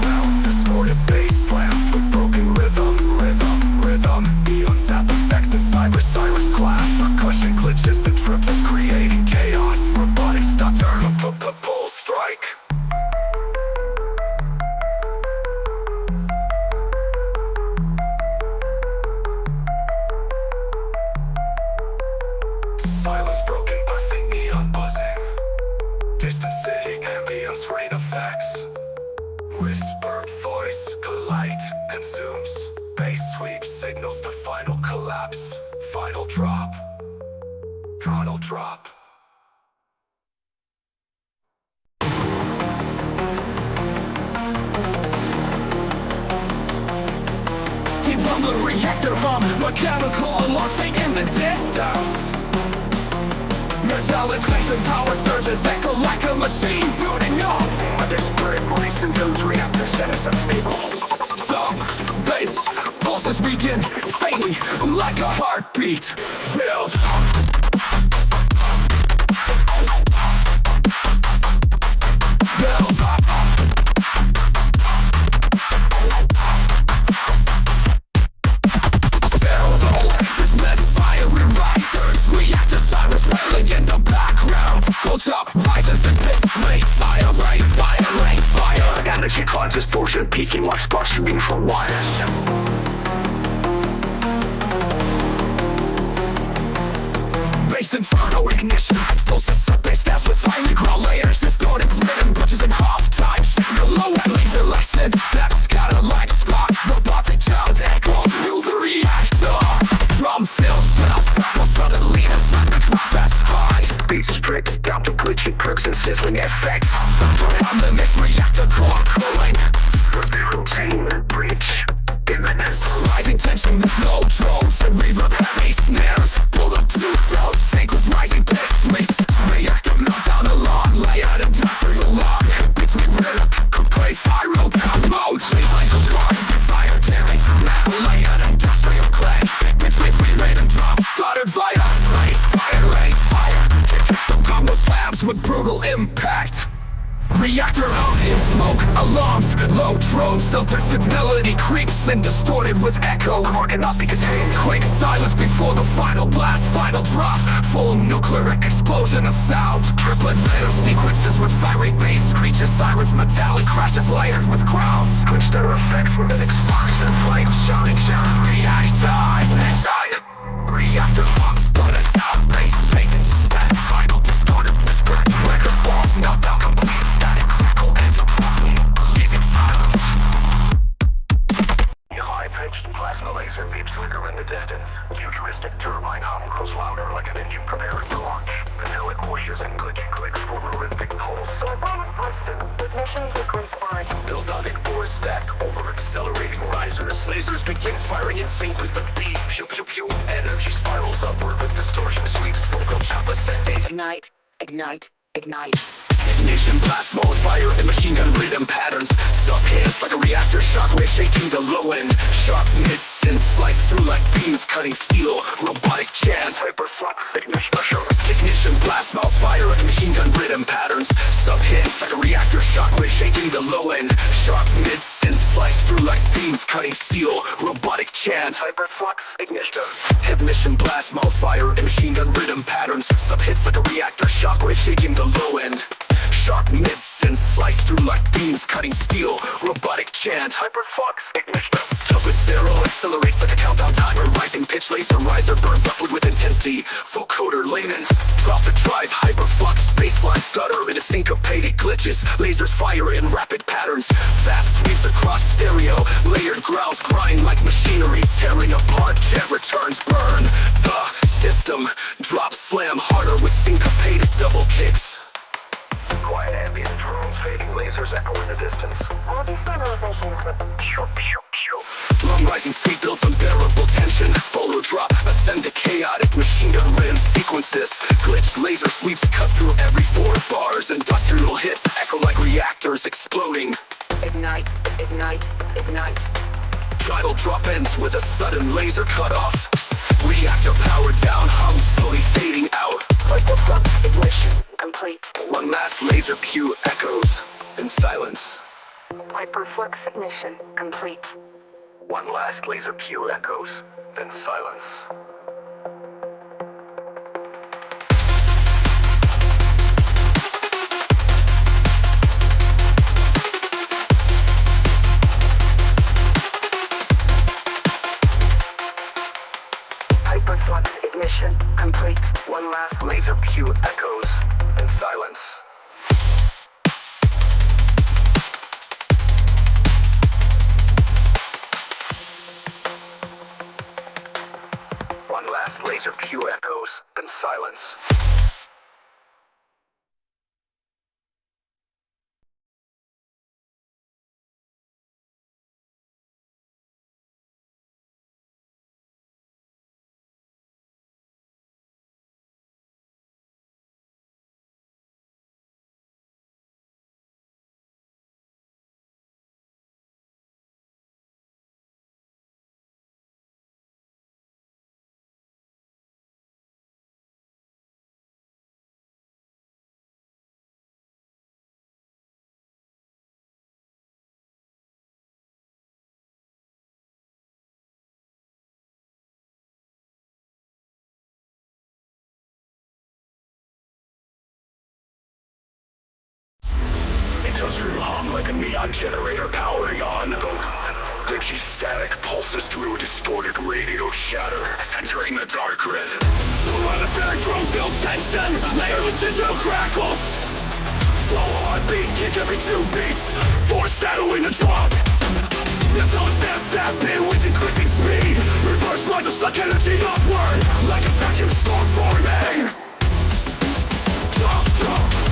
Ground distorted bass slams with broken rhythm. Neon zap effects and cyber sirens clash. Percussion glitches and triplets creating chaos. Robotic stutter, bull strike. Silence broken by faint neon buzzing. Distant city ambience rain effects. Whispered voice, collide, consumes. Bass sweep signals the final collapse. Final drop. Throttle drop. Deep from the reactor hum, mechanical alarms fade in the distance. Metallic clicks and power surges echo like a machine booting up. A disparate voice in those reactor status unstable. Thump, bass, pulses begin faintly like a heartbeat. Build. Build up. Up, rises and pits, rain fire, rain fire, rain fire. Energy clouds distortion peaking like sparks shooting from wires. Bass inferno ignition, explosive sub-bass stabs with finely ground layers. Distorted rhythm butches in half-time, shift low and laser lesson. That scatter like sparks, robotic child echo through the reactor. Drum fills, but I'll suddenly as the process high. Beat strict down to glitchy perks and sizzling effects. On the mix, reactor core cooling. Routine breach. Imminent. Rising tension with no drones and reverb heavy snares. Pull up through flows, sync with rising pitch sweeps. Reactor meltdown along, layout industrial log. Between rhythm, could play viral down modes. Like a drug, fire tearing from now. Layout industrial clay. Between rhythm drop, started via rain fire. Some combo slabs with brutal impact. Reactor out in smoke, alarms, low drones, filter stability creeps and distorted with echo. Core cannot be contained. Quick silence before the final blast, final drop. Full nuclear explosion of sound. Triplet layer sequences with fiery bass screeches, sirens, metallic crashes layered with growls. Switch their effects with an explosion, flames shouting, reactor inside. Reactor pumps, blood is out, bass spacing, static, final distorted whisper. Record falls, meltdown complete. Plasma laser beeps flicker in the distance. Futuristic turbine hum grows louder like an engine preparing for launch. Metallic whooshes and glitchy clicks form a rhythmic pulse. Ignition sequence on. Buildonic force stack over accelerating risers. Lasers begin firing in sync with the beat. Pew pew pew. Energy spirals upward with distortion sweeps. Vocal chop ascending. Ignite, ignite, ignite. Ignition blast modes, fire and machine gun rhythm patterns. Sub-hits like a reactor shockwave shaking the low end. Sharp mid-synth slice through like beams cutting steel. Robotic chant. Hyperflux ignition. Ignition blast modes, fire and machine gun rhythm patterns. Sub-hits like a reactor shockwave shaking the low end. Sharp mid-synth slice through like beams cutting steel. Robotic chant. Hyperflux ignition. Ignition blast modes, fire and machine gun rhythm patterns. Sub-hits like a reactor shockwave shaking the low end. Sharp mid-synth slice through like beams cutting steel. Robotic chant. Hyperflux ignition. Turbid stereo accelerates like a countdown timer. Rising pitch laser riser burns upward with intensity. Vocoder layman. Drop the drive. Hyperflux baseline stutter into syncopated glitches. Lasers fire in rapid patterns. Fast sweeps across stereo. Layered growls grind like machinery. Tearing apart jet returns burn. The system drop slam harder with syncopated double kicks. Quiet ambient drones fading lasers echo in the distance. Destabilization. Pew pew pew. Long rising speed builds unbearable tension. Follow drop, ascend to chaotic machine gun rhythm sequences. Glitched laser sweeps cut through every 4 bars. Industrial hits echo like reactors exploding. Ignite, ignite, ignite. Tridal drop ends with a sudden laser cutoff. Reactor power down, hum slowly fading out. Hyperflux ignition complete. One last laser pew echoes in silence. Hyperflux ignition complete. One last laser pew echoes, then silence. Hyperflux ignition complete. One last laser pew echoes, then silence. One last laser pew echoes, then silence. Industrial hum like a neon generator powering on. Glitchy static pulses through a distorted radio shatter, entering the dark grid. Monolithic drones build tension, layered with digital crackles. Slow heartbeat, kick every 2 beats, foreshadowing the drop. Until it's there, snap in with increasing speed. Reverse rises like energy upward, like a vacuum storm forming. Drop, drop.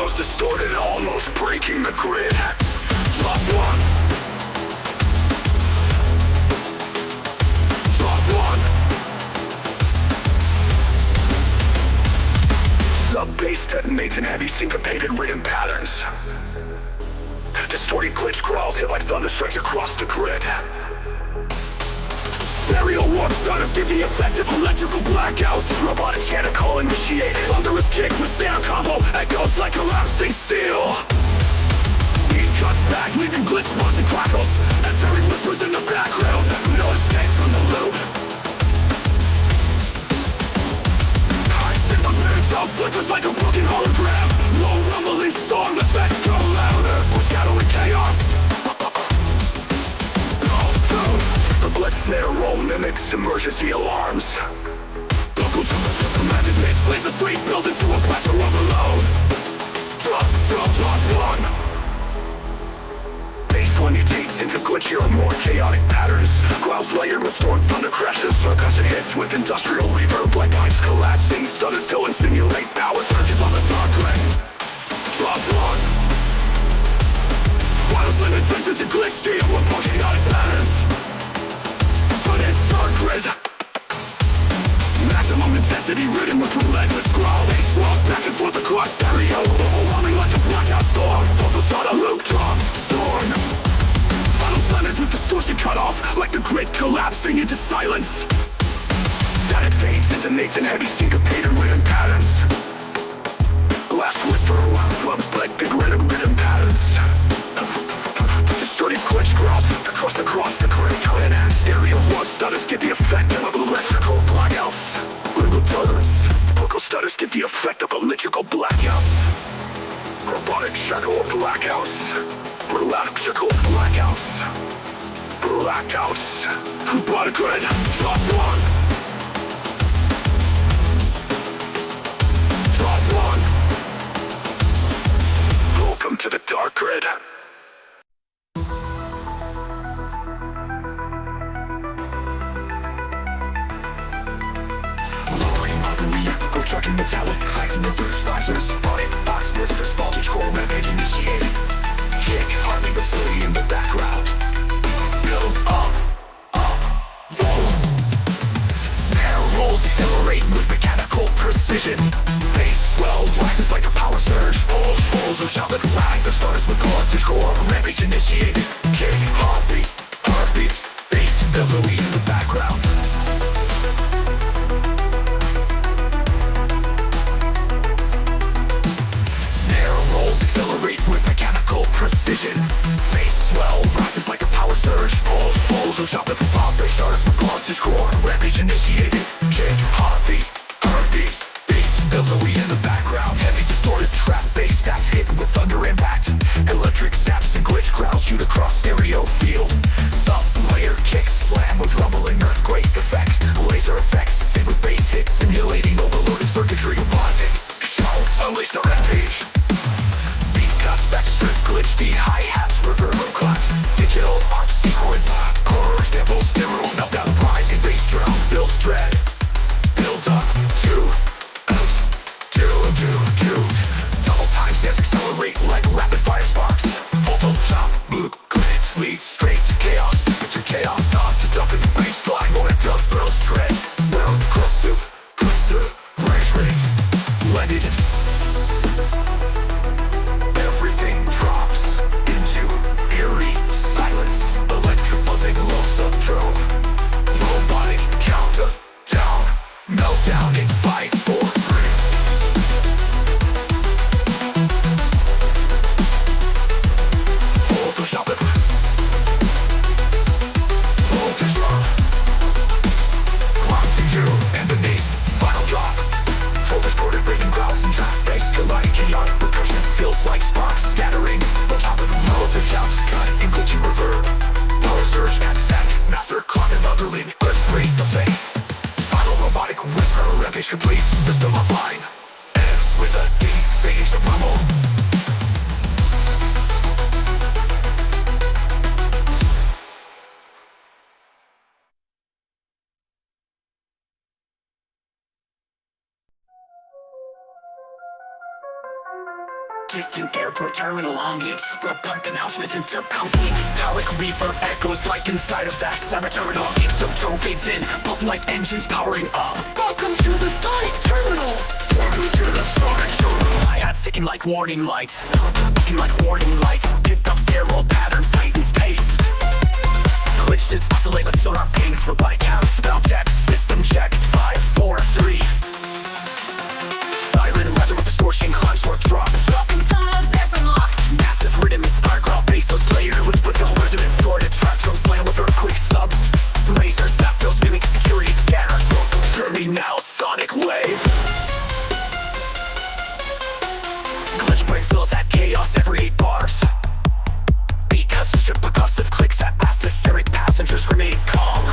sounds distorted, almost breaking the grid. Drop one. Drop one. Sub-bass detonates in heavy syncopated rhythm patterns. Distorted glitch growls hit like thunder strikes across the grid. Stereo warp stutters give the effect of electrical blackouts. Robotic mechanical initiated thunderous kick with sound combo echoes like collapsing steel. Beat cuts back, leaving glitch buzz and crackles. And Terry whispers in the background, no escape from the loop. I see my mirror out flickers like a broken hologram. Low rumbling storm effects go louder, foreshadowing chaos. The blood snare roll mimics emergency alarms. Local temperatures commanded mix lays a sleep built into a pressure overload. Drop one. Bass one mutates into glitchier and more chaotic patterns. Clouds layered with storm thunder crashes. Percussion hits with industrial reverb like pipes collapsing. Studded fill and simulate power surges on the dark grid. Drop one. Finals limits listen to glitch steel with more chaotic patterns. Dark grid. Maximum intensity ridden with relentless growl. Bass swells back and forth across stereo, overwhelming like a blackout storm. Vocals on a loop drop storm. Final lemons with distortion cut off, like the grid collapsing into silence. Static fades detonates in heavy syncopated rhythm patterns. Last whisper flubs like big rhythm patterns. Distorted glitch growls across the grid. And stereo warp stutters give the effect of electrical blackouts. Vocal stutters give the effect of electrical blackouts. Robotic shadow blackouts. Electrical blackouts. Blackouts. Robotic grid. Drop one. Drop one. Welcome to the dark grid. Trucking metallic, cracks in reverse splicers. Sonic fox whispers, voltage core, rampage initiated. Kick, heartbeat facility in the background. Build up, roll. Snare rolls accelerate with mechanical precision. Bass swell rises like a power surge. All falls of chocolate flag. The starters with voltage core, rampage initiated. Kick, heartbeat, bass, melody in the background. Accelerate with mechanical precision. Bass swell rises like a power surge. All falls of chocolate pop. They starters with voltage core, rampage initiated. Kick, heartbeat, beats, melody in the background. Heavy distorted trap bass stacks hit with thunder impact. Electric zaps and glitch growls shoot across stereo field. Sub-layer kicks slam with rumbling earthquake effect. Laser effects sing with bass hits, simulating overloaded circuitry. Bonding, shout, unleash the rampage. Back strip glitch, the hi-hats, reverb claps. Digital art sequence. Core examples, stereo meltdown, rise in bass drum. Builds dread. Build up, two, out, two. Double time stairs accelerate like rapid fire sparks. Photo chop, loop, glitch, leads straight to chaos. To chaos, on to dump in the baseline. Momentum, throws dread. Well, cross soup, rage rate. Blended. Everything drops into eerie silence. Electric buzzing, low subdrome. Robotic counter down. Meltdown in 5, 4, 3. Voltage up. Voltage drop. Climbs into and beneath. Final drop. Full distorted rhythm clouds and trap bass colliding chaotic percussion feels like sparks scattering. On top of the relative shouts, cut in glitchy reverb. Power surge and sack, master clock and underling. Earthquake the fate. Final robotic whisper, rampage complete, system offline. Ends with a deep fading rumble. Distant airport terminal ambience, robotic announcements interpumping. Metallic reverb echoes like inside of that cyber terminal. Ipso drone fades in, pulsing like engines powering up. Welcome to the Sonic Terminal. Welcome to the Sonic Terminal. Hi-hats ticking like warning lights, ticking like warning lights. Picked up stairwell pattern, tightens pace. Glitch sits oscillate like sonar pings. Robotic counts about checks, system check. 5, 4, 3. Siren resin with distortion, climb short drop. Dropping thumb, that's unlocked. Massive rhythm inspired crowd bass, layered with brutal resonance. Sorted track drum slam with earthquake subs. Laser zapdos mimic security scanners. Turning now sonic wave. Glitch break fills at chaos every 8 bars. Beat cuts strip percussive clicks at atmospheric passengers remain calm.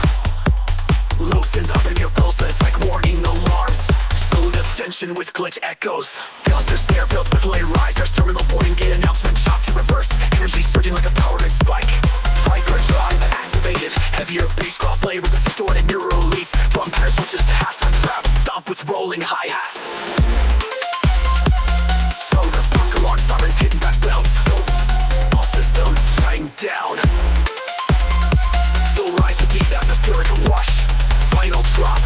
Loosened up in your pulses like warning alarms. Slow ascension with glitch echoes. Guster snare built with lay risers. Terminal boarding gate announcement chopped to reverse. Energy surging like a powered spike. Hyper drive activated. Heavier bass cross lay with the distorted neural leads. Drum pattern switches to halftime traps. Stomp with rolling hi-hats. So the punk alarm sirens hitting back belts. All systems shutting down. Still rise with deep atmospheric rush. Final drop.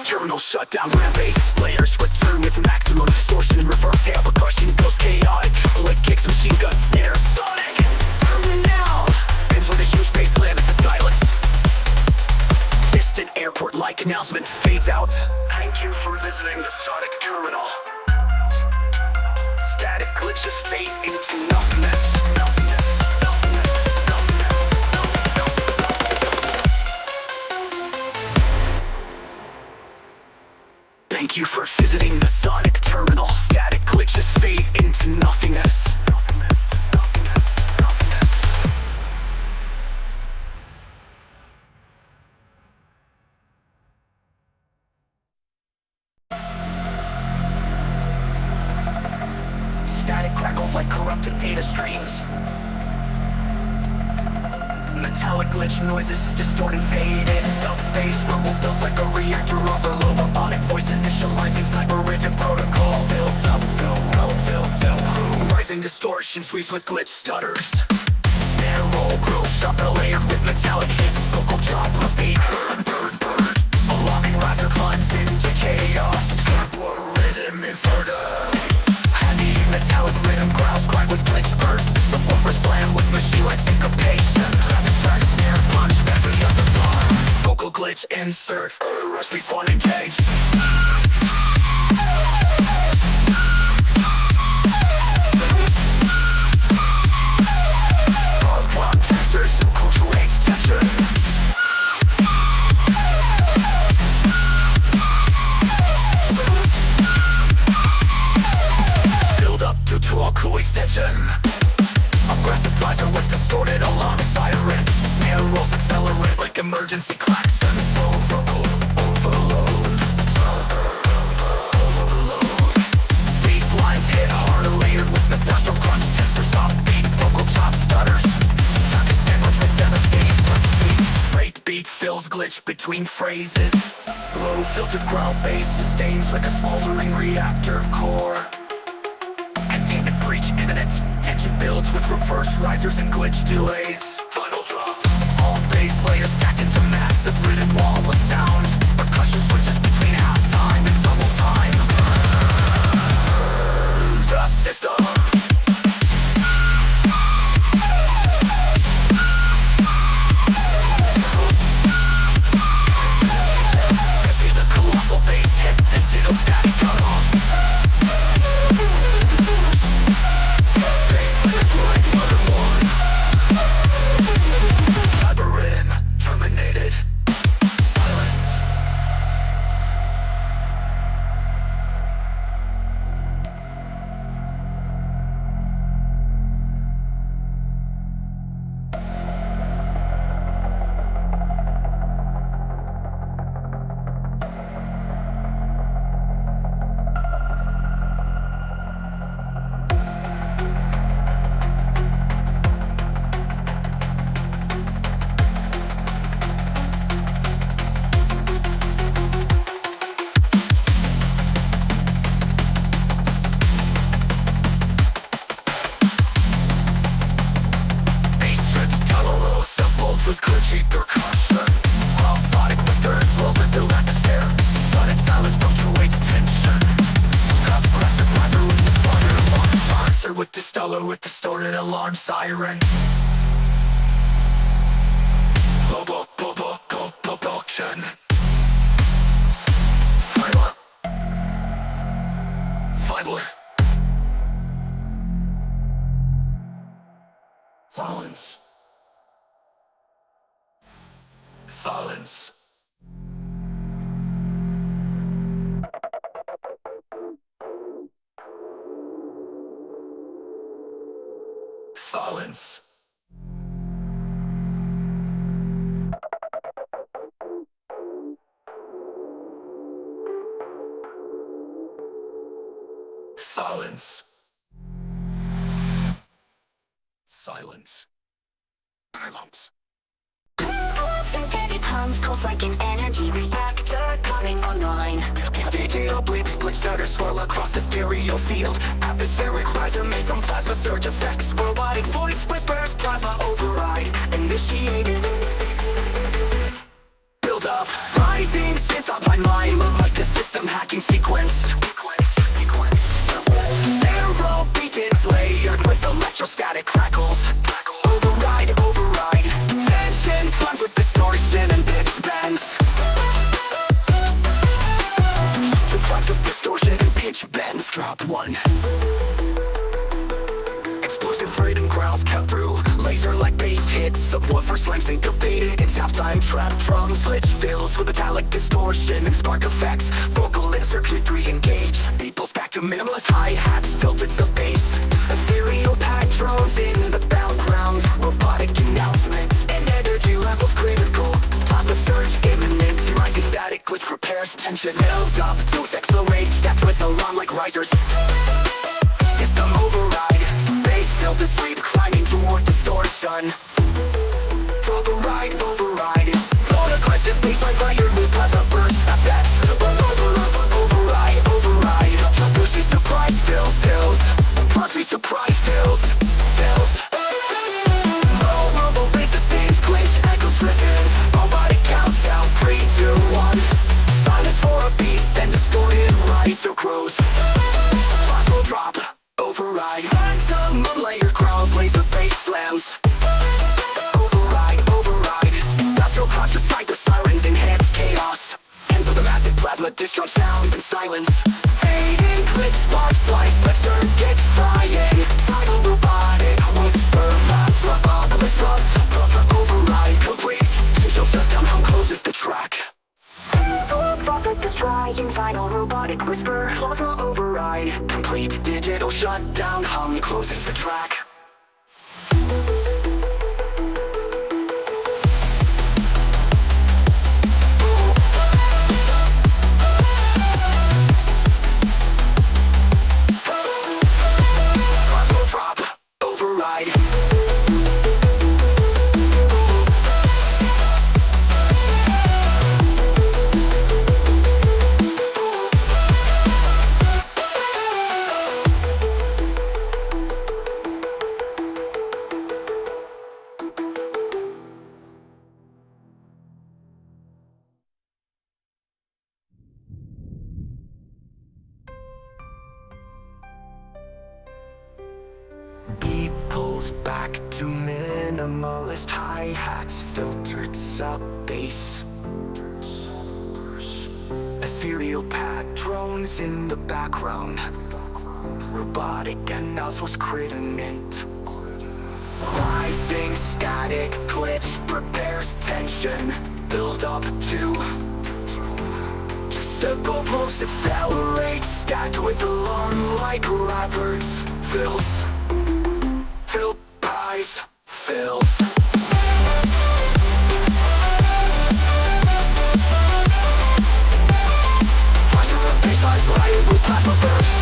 Terminal shutdown, ramp bass layers return with maximum distortion and reverb. Tail percussion goes chaotic. Bullet kicks, machine gun snare. Sonic Terminal ends with a huge bass slam into silence. Distant airport-like announcement fades out. Thank you for visiting the Sonic Terminal. Static glitches fade into nothingness. Thank you for visiting the Sonic Terminal. Static glitches fade into nothingness. Static crackles like corrupted data streams. Metallic glitch noises distorting faded. Sub-bass rumble builds like a reactor overload. Robotic voice initializing cyber rigid protocol. Built up, filled up. Rising distortion sweeps with glitch stutters. Snare roll groove sharper layered with metallic hits. Vocal drop repeat. Burn. Alarming riser climbs into chaos. Rhythm inferno. Heavy metallic rhythm growls grind with glitch bursts. Subwoofer slam with machine-like syncopation. Traffic strike, snare punch, every other bar. Vocal glitch insert, rush before engage. Hard textures, punctuates tension. Build up due to all cool extension. Aggressive driver with distorted alarm sirens. Snare rolls accelerate like emergency klaxons. Overload. Bass lines hit harder layered with industrial crunch. Textures off beat, vocal chop stutters. Pakistan with devastating front speeds. Freight beat fills glitch between phrases. Low filtered ground bass sustains like a smoldering reactor core. Containment breach imminent. Tension builds with reverse risers and glitch delays. Final drop. All bass layers stacked into massive rhythm wall of sound. Percussion switches between halftime and double time. The system. The colossal bass hit, the ditto static cut off. Terminated. Silence. technology percussion. Robotic whispers rolls into atmosphere. Sudden silence punctuates tension. Compressive riser with distorted alarm. Sponsor with distiller with distorted alarm sirens. Production. Fiber. Silence. Silence. Silence. Silence. Silence. Silence. Synthetic hums pulse like an energy reactor coming online. Digital bleeps, glitch stutters swirl across the stereo field. Atmospheric riser made from plasma surge effects. Robotic voice whispers, plasma override initiated. Build up, rising synth up my mind. Look like the system hacking sequence. Zero beacons layered with electrostatic crackles. Override, override. Tension climbs with distortion and pitch bends. The climbs with distortion and pitch bends. Drop one. Explosive rhythm growls cut through. Laser like bass hits. Subwoofer slams syncopated. It's halftime trap drum. Glitch fills with metallic distortion and spark effects. Vocal and circuitry engaged. People's back to minimalist hi-hats. Filtered sub bass. Ethereal pack drones in the background. Robotic announcements and energy levels critical. Plasma surge imminent. Rising static glitch prepares tension. Build up to accelerate. Stepped with alarm like risers. System override. Bass filled to sleep, climbing toward distortion. Override, override. More aggressive baseline layered with plasma burst effects. Override, override. Pushy surprise fills, fills. Punchy surprise fills, fills. Robo bass sustains, glitch echoes driven. Robotic countdown, 3, 2, 1. Silence for a beat, then distorted riser grows. Plasma drop. Override. Phantom layer crawls, laser bass slams. Override, override. Natural crash beside the sirens enhance chaos. Ends of the massive plasma discharge sound and silence. Fading glitch spark slice, let circuits frying. Tidal robotic whisper, plasma obelisk drops. Override complete. Digital shutdown hum closes the track. Robotic destroying final robotic whisper. Plasma override complete. Digital shutdown hum closes the track. Plasma drop. Override. Beat pulls back to minimalist hi-hats, filtered sub-bass. Ethereal pad drones in the background. Robotic and nozzles crediment. Rising static glitch prepares tension. Build up to circle pulse accelerates. Stacked with alarm like levers. Fills. Fill pies. Fills. With plasma burst.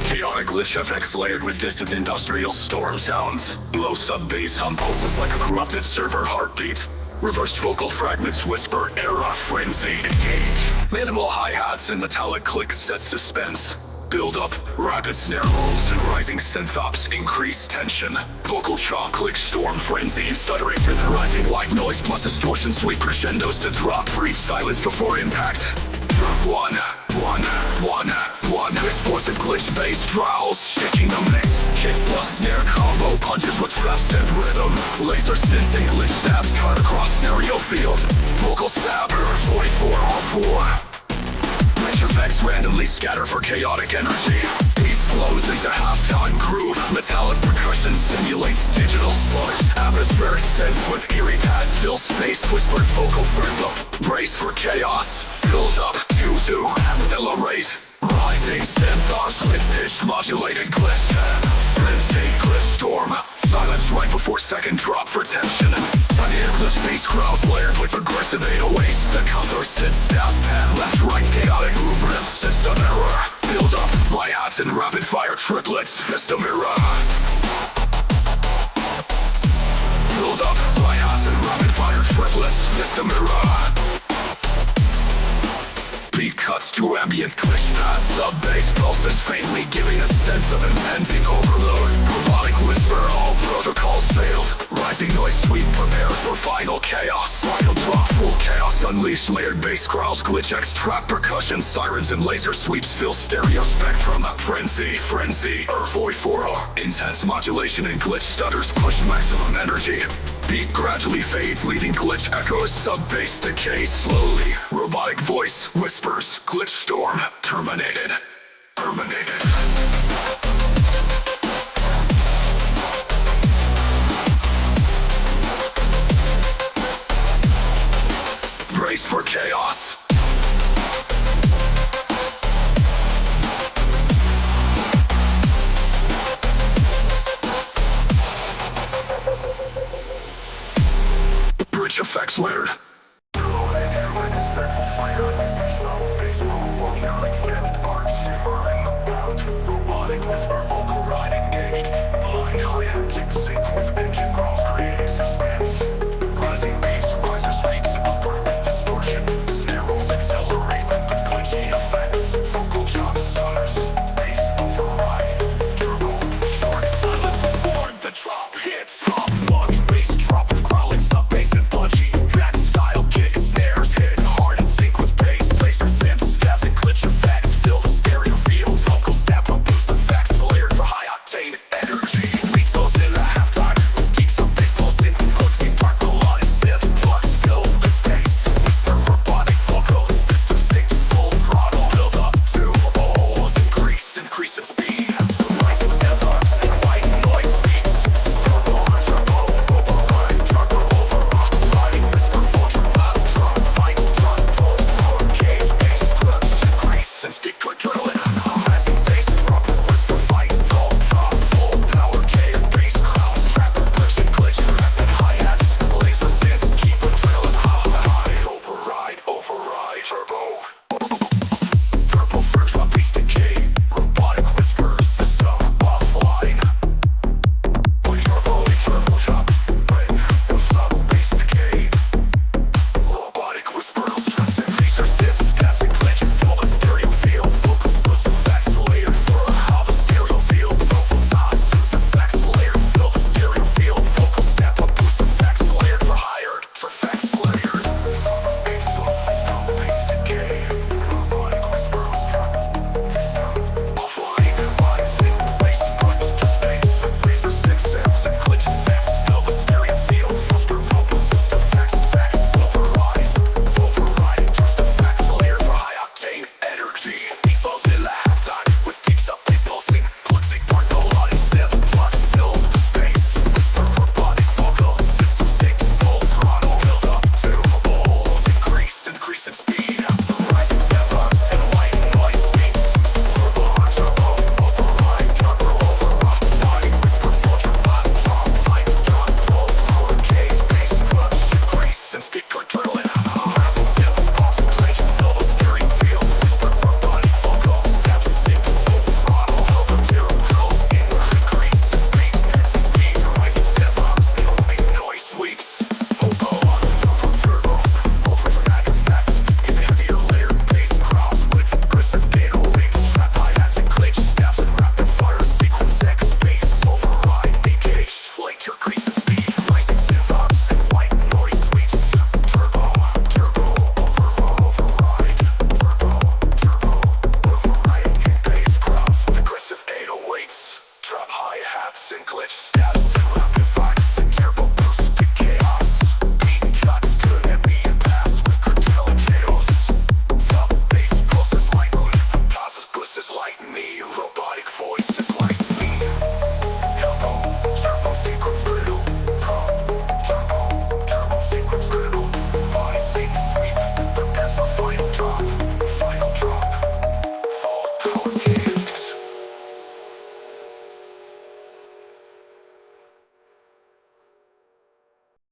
Chaotic glitch effects layered with distant industrial storm sounds. Low sub-bass hum pulses like a corrupted server heartbeat. Reversed vocal fragments whisper, era frenzied engage. Minimal hi-hats and metallic clicks set suspense. build up, rapid snare rolls and rising synthops increase tension. Vocal chop, glitch, storm, frenzy, and stuttering rhythm, rising white noise plus distortion, sweet crescendos to drop, brief silence before impact. Drop one, one, one, one. Explosive glitch bass drowls, shaking the mix. Kick plus snare combo punches with traps and rhythm. Laser sensing glitch stabs cut across stereo field. Vocal stabber, 44R4. Glitch effects randomly scatter for chaotic energy. Beat slows into halftime groove. Metallic percussion simulates digital sludge. Atmospheric synths with eerie pads fill space. Whispered vocal third. Brace for chaos. Build up, to accelerate. Rising synthos with pitch modulated glitch. Frenzy, glitch storm. Silence right before second drop for tension. An glitch bass crowds layered with aggressive 808s. The counter synth stabs pan left right chaotic movements. System error. Build up, hi-hats and rapid fire triplets. System error. Build up, hi-hats and rapid fire triplets. System error. Beat cuts to ambient glitch pads. Sub-bass pulses faintly giving a sense of impending overload. Robotic whisper, all protocols failed. Rising noise sweep prepares for final chaos. Final drop, full chaos unleash. Layered bass growls, glitch X trap percussion. Sirens and laser sweeps fill stereo spectrum. Frenzy, frenzy, void 4 intense modulation and glitch stutters push maximum energy. Beat gradually fades, leaving glitch echoes. Sub-bass decay slowly. Robotic voice whispers. Glitch storm terminated. Terminated. Brace for chaos. Bridge effects layered.